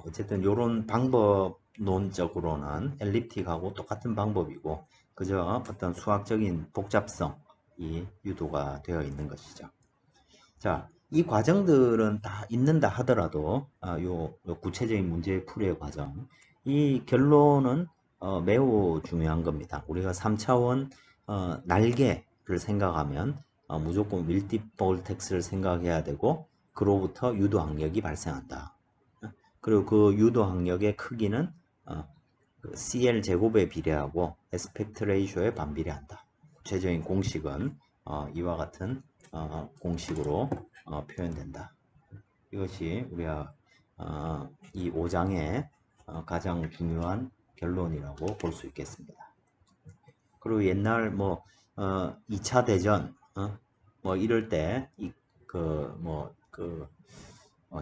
어쨌든 요런 방법론적으로는 엘립틱하고 똑같은 방법이고 그저 어떤 수학적인 복잡성이 유도가 되어 있는 것이죠. 자, 이 과정들은 다 있는다 하더라도 요 구체적인 문제 풀이의 과정 이 결론은 매우 중요한 겁니다. 우리가 3차원 날개를 생각하면 무조건 밀짚 볼텍스를 생각해야 되고 그로부터 유도 항력이 발생한다. 그리고 그 유도 항력의 크기는 CL 제곱에 비례하고 에스펙트 레이쇼에 반비례한다. 구체적인 공식은 이와 같은 공식으로 표현된다. 이것이 우리가 이 5장의 가장 중요한 결론이라고 볼 수 있겠습니다. 그리고 옛날 뭐 2차 대전 뭐 이럴 때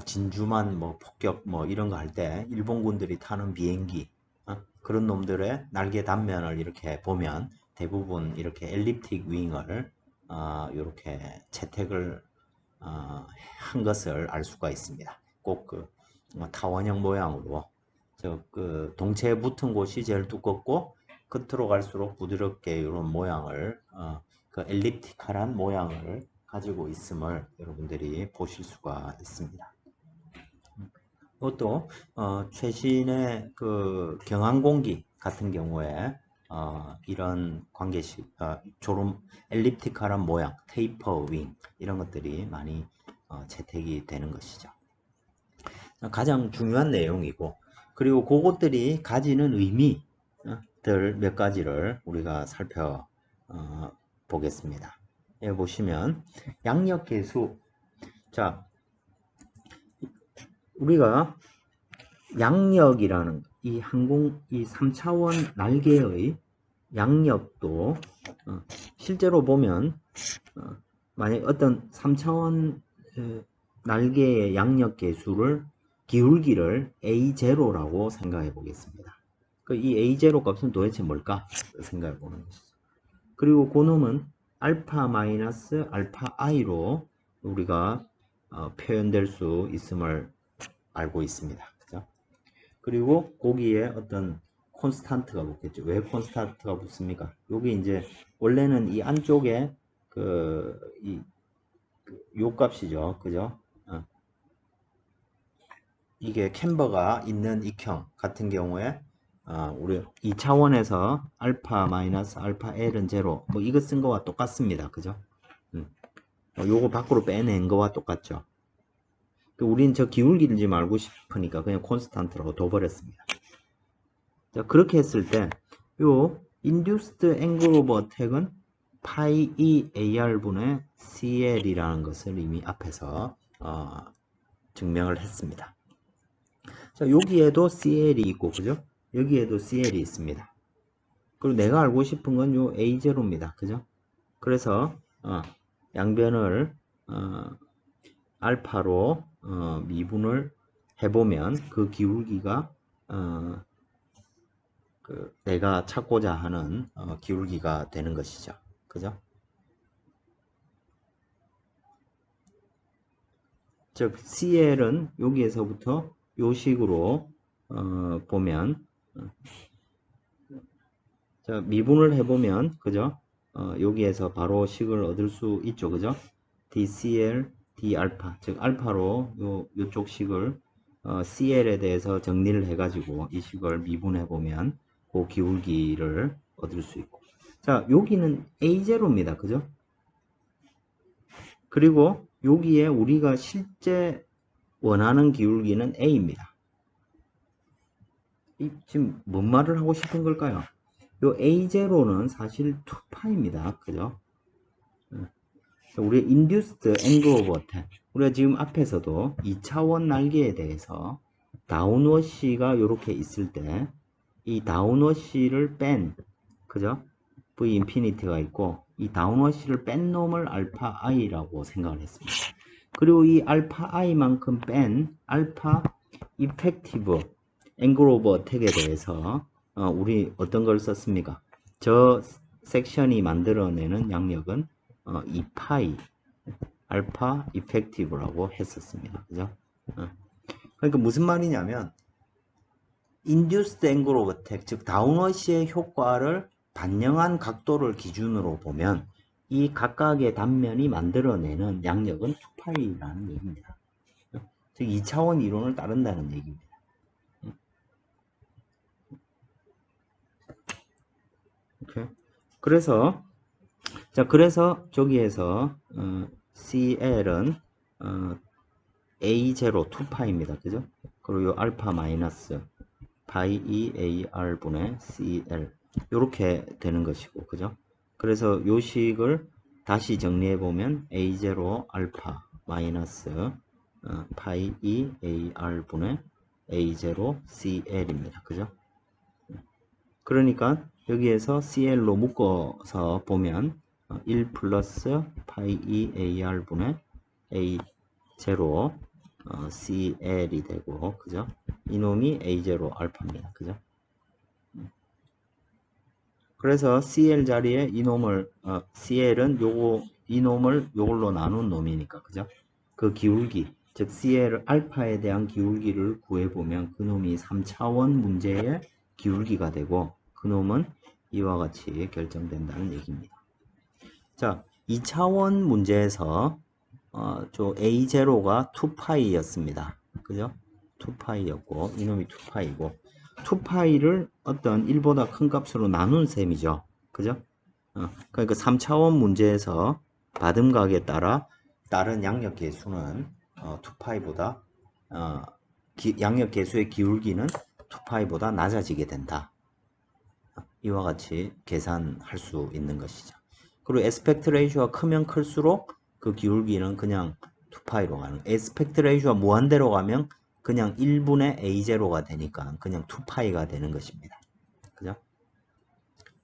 진주만 뭐 폭격 뭐 이런 거 할 때 일본군들이 타는 비행기 그런 놈들의 날개 단면을 이렇게 보면 대부분 이렇게 엘립틱 윙을 이렇게 채택을 한 것을 알 수가 있습니다. 꼭 그 타원형 모양으로 그 동체에 붙은 곳이 제일 두껍고 끝으로 갈수록 부드럽게 이런 모양을 그 엘립티컬한 모양을 가지고 있음을 여러분들이 보실 수가 있습니다. 이것도 최신의 그 경항공기 같은 경우에 이런 관계식 졸음 엘립티컬한 모양 테이퍼 윙 이런 것들이 많이 채택이 되는 것이죠. 가장 중요한 내용이고 그리고 그것들이 가지는 의미들 몇 가지를 우리가 살펴보겠습니다. 여기 보시면 양력계수. 자, 우리가 양력이라는 이 3차원 날개의 양력도 실제로 보면 만약 어떤 3차원 날개의 양력 계수를 기울기를 A0라고 생각해 보겠습니다. 이 A0 값은 도대체 뭘까 생각해 보는 것이죠. 그리고 그놈은 알파 마이너스 알파 i로 우리가 표현될 수 있음을 알고 있습니다. 그죠? 그리고 거기에 어떤 콘스탄트가 붙겠죠. 왜 콘스탄트가 붙습니까? 여기 이제 원래는 이 안쪽에 요 값이죠. 그죠? 이게 캠버가 있는 익형 같은 경우에 우리 2차원에서 알파 마이너스 알파 L은 제로 뭐 이거 쓴 거와 똑같습니다. 그죠? 요거 밖으로 빼낸 거와 똑같죠. 우린 저 기울기를 좀 알고 싶으니까 그냥 콘스탄트라고 둬버렸습니다. 자, 그렇게 했을 때 요 induced angle of attack은 파이 E AR 분의 CL이라는 것을 이미 앞에서 증명을 했습니다. 자, 여기에도 CL이 있고, 그죠? 여기에도 CL이 있습니다. 그리고 내가 알고 싶은 건 요 A0입니다. 그죠? 그래서, 양변을, 알파로, 미분을 해보면 그 기울기가, 내가 찾고자 하는, 기울기가 되는 것이죠. 그죠? 즉, CL은 여기에서부터 요 식으로 보면 자, 미분을 해보면 그죠? 여기에서 바로 식을 얻을 수 있죠. 그죠? DCL, D알파 즉 알파로 요쪽 식을 CL에 대해서 정리를 해가지고 이 식을 미분해보면 그 기울기를 얻을 수 있고 자 여기는 A0입니다. 그죠? 그리고 여기에 우리가 실제 원하는 기울기는 A입니다. 지금 뭔 말을 하고 싶은 걸까요? 요 A0는 사실 2파입니다. 그죠? 우리 induced angle of attack. 우리가 지금 앞에서도 2차원 날개에 대해서 다운워시가 이렇게 있을 때 이 다운워시를 뺀 그죠? V 인피니티가 있고 이 다운워시를 뺀 놈을 알파 i라고 생각을 했습니다. 그리고 이 알파 i만큼 뺀 알파 이펙티브 앵글 오브 어택에 대해서 우리 어떤 걸 썼습니까? 저 섹션이 만들어내는 양력은 2파이 알파 이펙티브라고 했었습니다. 그죠? 그러니까 무슨 말이냐면 induced angle of attack 즉 다운워시의 효과를 반영한 각도를 기준으로 보면 이 각각의 단면이 만들어내는 양력은 2파이라는 얘기입니다. 즉 2차원 이론을 따른다는 얘기입니다. 오케이. 그래서 저기에서 CL은 A0 2파입니다. 그죠? 그리고 요 알파 마이너스 파이 EAR 분의 CL 이렇게 되는 것이고 그죠? 그래서 요 식을 다시 정리해 보면 A0 알파 마이너스 파이 EAR 분의 A0 CL입니다. 그죠? 그러니까 여기에서 CL로 묶어서 보면 1 플러스 파이 EAR 분의 A0 CL이 되고 그죠? 이놈이 A0 알파입니다. 그죠? 그래서 CL 자리에 이놈을 CL은 이놈을 요걸로 나눈 놈이니까 그죠? 그 기울기 즉 CL 알파에 대한 기울기를 구해보면 그놈이 3차원 문제의 기울기가 되고 그놈은 이와 같이 결정된다는 얘기입니다. 자, 2차원 문제에서 저 A0가 2파이였습니다. 그죠? 2파이였고 이놈이 2파이고 2파이를 어떤 1보다 큰 값으로 나눈 셈이죠. 그죠? 그러니까 3차원 문제에서 받음각에 따라 다른 양력 계수는 2파이보다 양력 계수의 기울기는 2파이보다 낮아지게 된다. 이와 같이 계산할 수 있는 것이죠. 그리고 에스펙트 레이쇼가 크면 클수록 그 기울기는 그냥 2파이로 가는, 에스펙트 레이쇼가 무한대로 가면 그냥 1분의 A0가 되니까 그냥 2파이가 되는 것입니다. 그죠?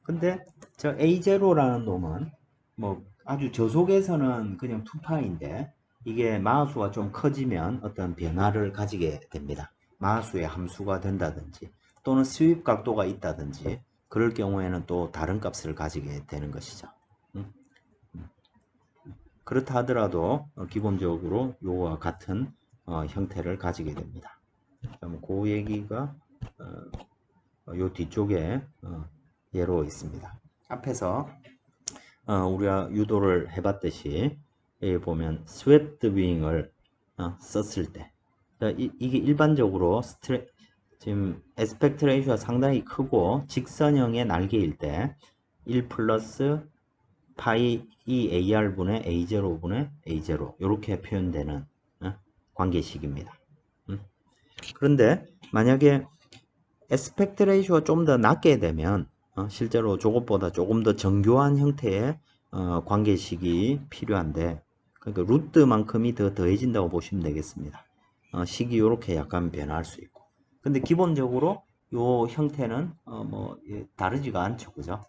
근데 저 A0라는 놈은 뭐 아주 저속에서는 그냥 2파이인데 이게 마하수가 좀 커지면 어떤 변화를 가지게 됩니다. 마하수의 함수가 된다든지 또는 스윕 각도가 있다든지 그럴 경우에는 또 다른 값을 가지게 되는 것이죠. 그렇다 하더라도 기본적으로 요와 같은 형태를 가지게 됩니다. 그 얘기가 요 뒤쪽에 예로 있습니다. 앞에서 우리가 유도를 해봤듯이 여기 보면 스웨프트 윙을 썼을 때 이게 일반적으로 지금 에스펙트 레이쇼가 상당히 크고 직선형의 날개일 때 1 플러스 파이 AR분의 A0분의 A0 이렇게 표현되는 관계식입니다. 그런데 만약에 에스펙트 레이쇼가 좀 더 낮게 되면 실제로 저것보다 조금 더 정교한 형태의 관계식이 필요한데 그러니까 루트만큼이 더 더해진다고 보시면 되겠습니다. 식이 이렇게 약간 변할 수 있고 근데 기본적으로 요 형태는 다르지가 않죠. 그죠?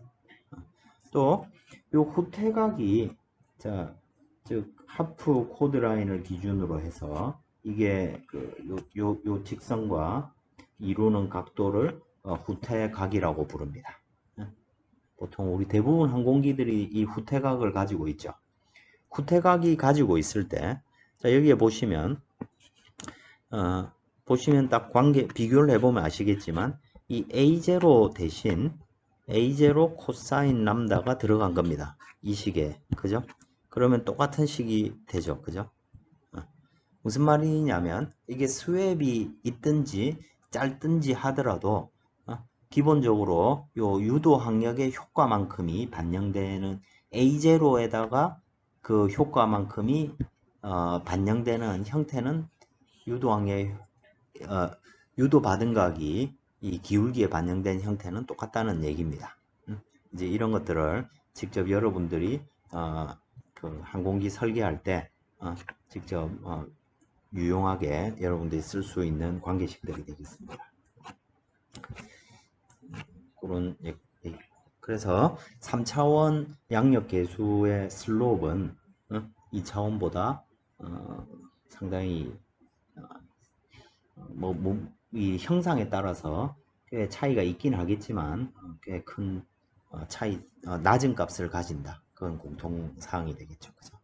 또 요 후퇴각이 즉 하프 코드라인을 기준으로 해서 이게 요 직선과 이루는 각도를 후퇴각이라고 부릅니다. 보통 우리 대부분 항공기들이 이 후퇴각을 가지고 있죠. 후퇴각이 가지고 있을 때, 자, 여기에 보시면 딱 비교를 해보면 아시겠지만, 이 A0 대신 A0 코사인 람다가 들어간 겁니다. 이 식에. 그죠? 그러면 똑같은 식이 되죠. 그죠? 무슨 말이냐면, 이게 스웩이 있든지 짧든지 하더라도, 기본적으로 요 유도 항력의 효과만큼이 반영되는 A0에다가 그 효과만큼이 반영되는 형태는 유도 항력 유도 받은 각이 이 기울기에 반영된 형태는 똑같다는 얘기입니다. 이제 이런 것들을 직접 여러분들이 그 항공기 설계할 때 직접 유용하게 여러분들이 쓸 수 있는 관계식들이 되겠습니다. 그래서 3차원 양력 계수의 슬롭은 2차원보다 상당히 이 형상에 따라서 꽤 차이가 있긴 하겠지만 꽤 큰 낮은 값을 가진다. 그건 공통사항이 되겠죠. 그죠?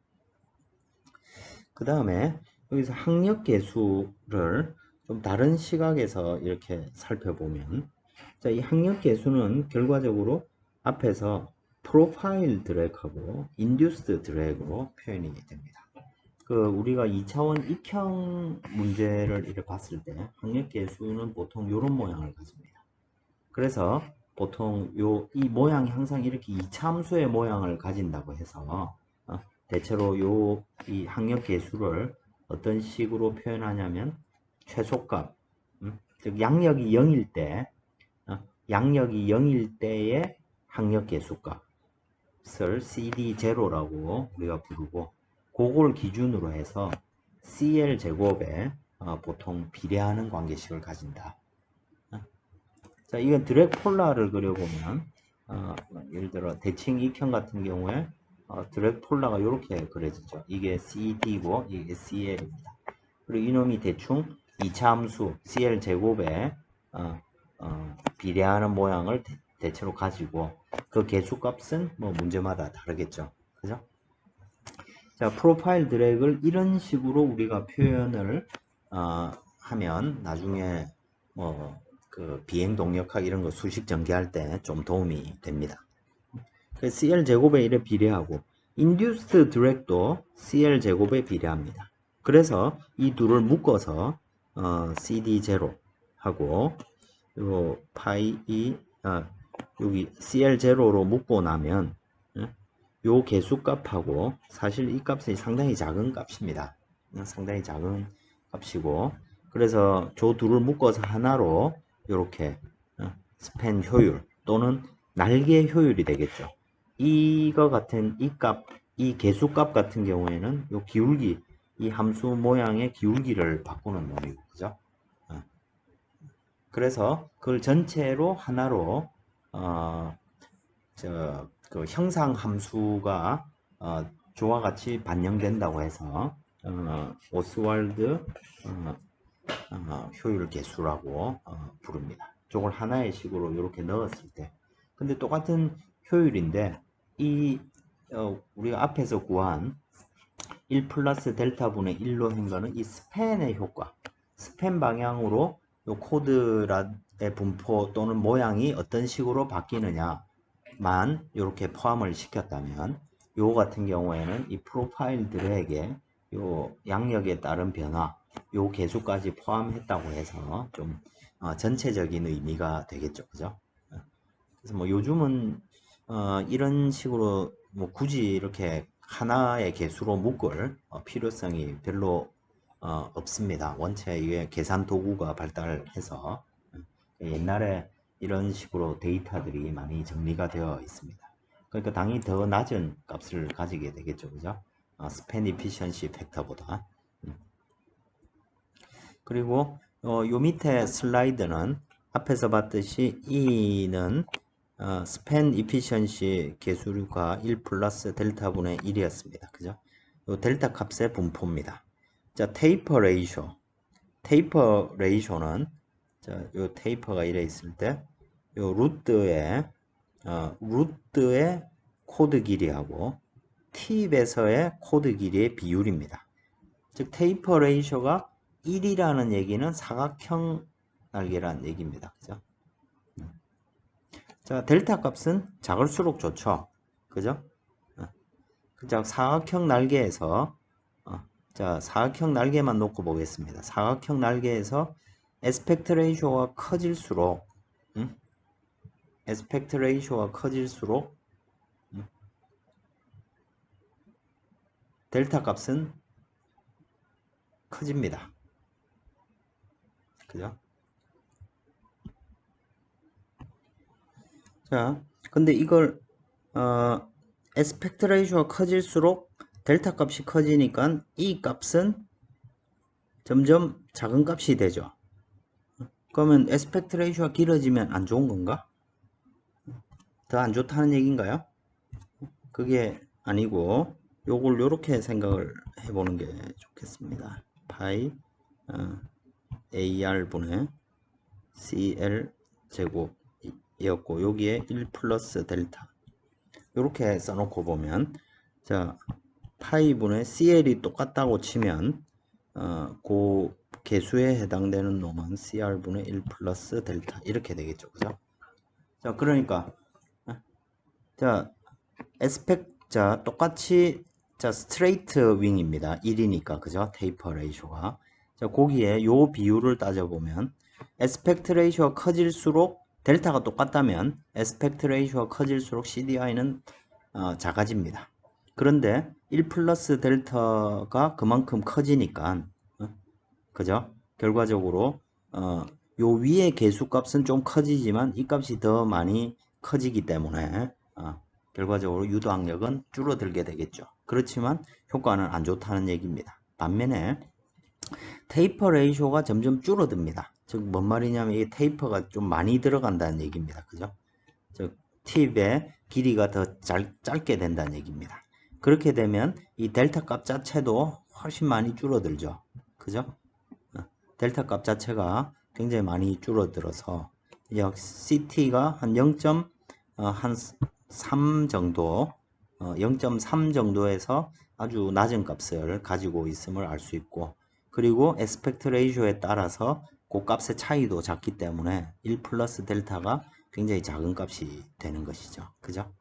그 다음에 여기서 항력 계수를 좀 다른 시각에서 이렇게 살펴보면 자, 이 항력 계수는 결과적으로 앞에서 프로파일 드래그하고 인듀스드 드래그로 표현이 됩니다. 우리가 2차원 익형 문제를 이렇게 봤을 때 항력 계수는 보통 이런 모양을 가집니다. 그래서 보통 이 모양이 항상 이렇게 2차 함수의 모양을 가진다고 해서 대체로 이 항력 계수를 어떤 식으로 표현하냐면 최소값, 즉 양력이 0일 때 양력이 0일 때의 항력 계수값을 CD0라고 우리가 부르고 그걸 기준으로 해서 CL 제곱에 보통 비례하는 관계식을 가진다. 자, 이건 드래그 폴라를 그려보면 예를 들어 대칭 익형 같은 경우에 드래그 폴라가 이렇게 그려지죠. 이게 CD고 이게 CL입니다. 그리고 이놈이 대충 2차 함수 CL 제곱에 비례하는 모양을 대체로 가지고 그 계수값은 뭐 문제마다 다르겠죠. 그죠? 자, 프로파일 드래그를 이런 식으로 우리가 표현을 하면 나중에 그 비행 동력학 이런 거 수식 전개할 때 좀 도움이 됩니다. CL 제곱에 이래 비례하고 인듀스드 드랙도 CL 제곱에 비례합니다. 그래서 이 둘을 묶어서 CD0 하고 요 파이 여기 CL0로 묶고 나면 요 개수값하고 사실 이 값이 상당히 작은 값입니다. 상당히 작은 값이고 그래서 저 둘을 묶어서 하나로 이렇게 스팬 효율 또는 날개 효율이 되겠죠. 이거 같은 이 값, 이 개수값 같은 경우에는 요 기울기, 이 함수 모양의 기울기를 바꾸는 놈이고, 그죠? 그래서 그걸 전체로 하나로 그 형상 함수가 조와 같이 반영된다고 해서 오스왈드 효율 계수라고 부릅니다. 저걸 하나의 식으로 이렇게 넣었을 때, 근데 똑같은 효율인데 이 우리가 앞에서 구한 1 플러스 델타 분의 1로 한 거는 이 스팬의 효과, 스팬 방향으로 요 코드의 분포 또는 모양이 어떤 식으로 바뀌느냐만 이렇게 포함을 시켰다면, 요 같은 경우에는 이 프로파일들에게 요 양력에 따른 변화, 요 개수까지 포함했다고 해서 좀 전체적인 의미가 되겠죠, 그죠? 그래서 뭐 요즘은 이런 식으로 뭐 굳이 이렇게 하나의 개수로 묶을 필요성이 별로 없습니다. 원체 이게 계산 도구가 발달해서 옛날에 이런 식으로 데이터들이 많이 정리가 되어 있습니다. 그러니까 당연히 더 낮은 값을 가지게 되겠죠, 그죠? 스팬 이피션시 팩터보다. 그리고 요 밑에 슬라이드는 앞에서 봤듯이 E는 스팬 이피션시 개수가 1 플러스 델타 분의 1이었습니다. 그죠? 요 델타 값의 분포입니다. 자, 테이퍼 레이쇼는 자, 요 테이퍼가 이래 있을 때 요 루트의 코드 길이하고 팁에서의 코드 길이의 비율입니다. 즉 테이퍼 레이쇼가 1이라는 얘기는 사각형 날개라는 얘기입니다. 그죠? 자, 델타 값은 작을수록 좋죠. 그죠? 자, 사각형 날개에서 자, 사각형 날개만 놓고 보겠습니다. 사각형 날개에서 에스펙트 레이쇼가 커질수록 에스펙트 레이쇼가 커질수록 델타 값은 커집니다. 그죠? 자, 근데 이걸 에스펙트 레이쇼가 커질수록 델타 값이 커지니까 이 값은 점점 작은 값이 되죠. 그러면 에스펙트 레이쇼가 길어지면 안 좋은 건가? 더 안 좋다는 얘기인가요? 그게 아니고 요걸 요렇게 생각을 해보는 게 좋겠습니다. 파이 AR분의 CL 제곱이었고 여기에 1 플러스 델타 요렇게 써놓고 보면, 자, 파이분의 CL이 똑같다고 치면 그 개수에 해당되는 놈은 CR분의 1 플러스 델타 이렇게 되겠죠, 그죠? 자, 그러니까 자, 자, 똑같이 자, 스트레이트 윙입니다. 1이니까, 그죠? 테이퍼 레이쇼가. 자, 거기에 요 비율을 따져보면 에스펙트 레이쇼가 커질수록 델타가 똑같다면 에스펙트 레이쇼가 커질수록 CDI는 작아집니다. 그런데 1 플러스 델타가 그만큼 커지니까 그죠? 결과적으로 요 위의 개수값은 좀 커지지만 이 값이 더 많이 커지기 때문에 결과적으로 유도항력은 줄어들게 되겠죠. 그렇지만 효과는 안 좋다는 얘기입니다. 반면에 테이퍼 레이쇼가 점점 줄어듭니다. 즉 뭔 말이냐면 이 테이퍼가 좀 많이 들어간다는 얘기입니다. 그죠? 즉 팁의 길이가 더 짧게 된다는 얘기입니다. 그렇게 되면 이 델타 값 자체도 훨씬 많이 줄어들죠. 그죠? 델타 값 자체가 굉장히 많이 줄어들어서 약 CT가 한 0.3 정도 0.3 정도에서 아주 낮은 값을 가지고 있음을 알 수 있고, 그리고 에스펙트 레이쇼에 따라서 그 값의 차이도 작기 때문에 1 플러스 델타가 굉장히 작은 값이 되는 것이죠. 그죠?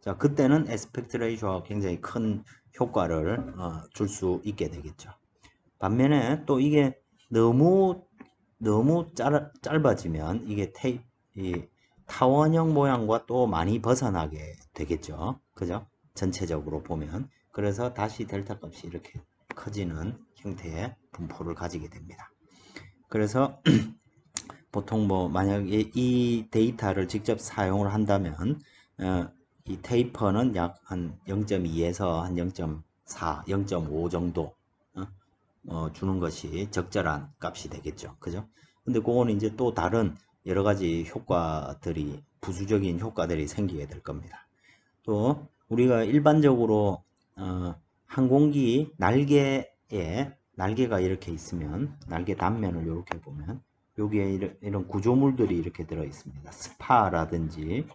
자, 그때는 에스펙트 레이쇼가 굉장히 큰 효과를 줄 수 있게 되겠죠. 반면에 또 이게 너무 짧아지면 이게 이 타원형 모양과 또 많이 벗어나게 되겠죠. 그죠? 전체적으로 보면. 그래서 다시 델타 값이 이렇게 커지는 형태의 분포를 가지게 됩니다. 그래서 보통 뭐 만약에 이 데이터를 직접 사용을 한다면 이 테이퍼는 약 한 0.2에서 한 0.4, 0.5 정도 주는 것이 적절한 값이 되겠죠. 그죠? 근데 그거는 이제 또 다른 여러 가지 효과들이, 부수적인 효과들이 생기게 될 겁니다. 또 우리가 일반적으로 항공기 날개가 이렇게 있으면, 날개 단면을 이렇게 보면 여기에 이런 구조물들이 이렇게 들어 있습니다. 스파라든지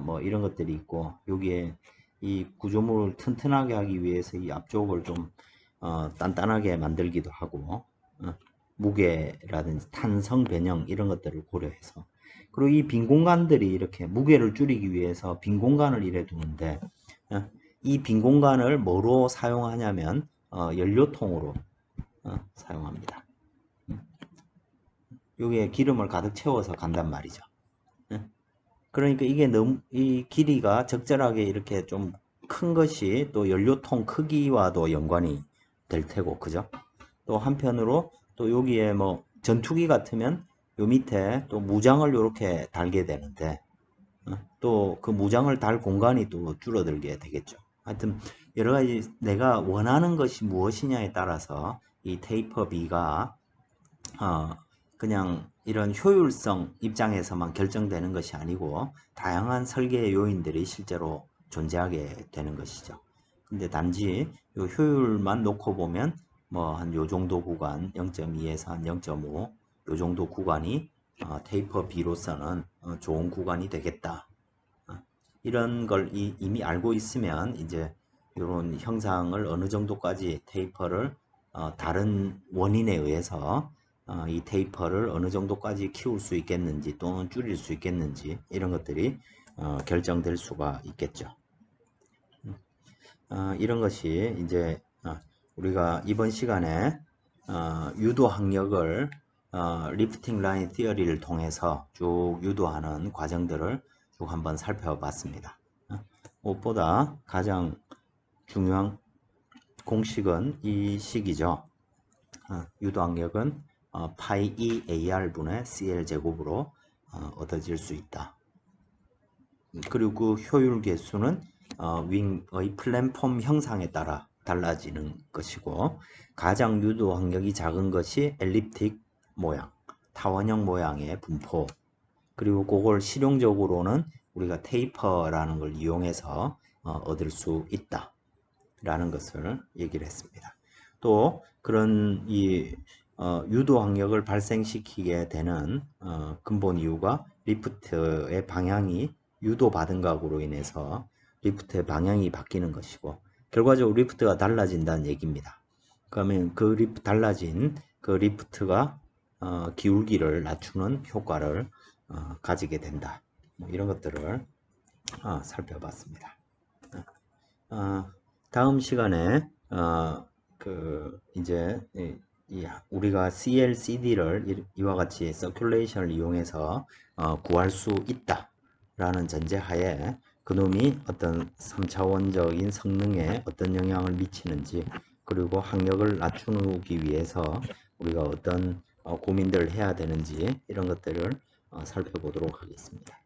뭐 이런 것들이 있고, 여기에 이 구조물을 튼튼하게 하기 위해서 이 앞쪽을 좀 단단하게 만들기도 하고, 무게라든지 탄성 변형 이런 것들을 고려해서, 그리고 이 빈 공간들이 이렇게 무게를 줄이기 위해서 빈 공간을 이래 두는데, 이 빈 공간을 뭐로 사용하냐면 연료통으로 사용합니다. 여기에 기름을 가득 채워서 간단 말이죠. 그러니까 이게 너무, 이 길이가 적절하게 이렇게 좀 큰 것이 또 연료통 크기와도 연관이 될 테고, 그죠? 또 한편으로 또 여기에 뭐 전투기 같으면 요 밑에 또 무장을 이렇게 달게 되는데, 또 그 무장을 달 공간이 또 줄어들게 되겠죠. 하여튼 여러 가지 내가 원하는 것이 무엇이냐에 따라서 이 테이퍼 B가 그냥 이런 효율성 입장에서만 결정되는 것이 아니고 다양한 설계 요인들이 실제로 존재하게 되는 것이죠. 근데 단지 요 효율만 놓고 보면 뭐 한 요 정도 구간 0.2에서 한 0.5 요 정도 구간이 테이퍼 B로서는 좋은 구간이 되겠다. 이런 걸 이미 알고 있으면 이제 이런 형상을 어느 정도까지 테이퍼를 다른 원인에 의해서 이 테이퍼를 어느 정도까지 키울 수 있겠는지 또는 줄일 수 있겠는지 이런 것들이 결정될 수가 있겠죠. 이런 것이 이제 우리가 이번 시간에 유도 항력을 리프팅 라인 티어리를 통해서 쭉 유도하는 과정들을 쭉 한번 살펴봤습니다. 무엇보다 가장 중요한 공식은 이 식이죠. 유도 항력은 파이 E AR 분의 CL 제곱으로 얻어질 수 있다. 그리고 그 효율 계수는 윙의 플랫폼 형상에 따라 달라지는 것이고, 가장 유도 항력이 작은 것이 엘립틱 모양, 타원형 모양의 분포, 그리고 그걸 실용적으로는 우리가 테이퍼라는 걸 이용해서 얻을 수 있다 라는 것을 얘기를 했습니다. 또 그런 이 유도 항력을 발생시키게 되는 근본 이유가 리프트의 방향이 유도받은 각으로 인해서 리프트의 방향이 바뀌는 것이고, 결과적으로 리프트가 달라진다는 얘기입니다. 그러면 그 달라진 그 리프트가 기울기를 낮추는 효과를 가지게 된다. 뭐 이런 것들을 살펴봤습니다. 다음 시간에 이제 우리가 CLCD를 이와 같이 서큘레이션을 이용해서 구할 수 있다 라는 전제하에 그놈이 어떤 3차원적인 성능에 어떤 영향을 미치는지, 그리고 항력을 낮추기 위해서 우리가 어떤 고민들을 해야 되는지 이런 것들을 살펴보도록 하겠습니다.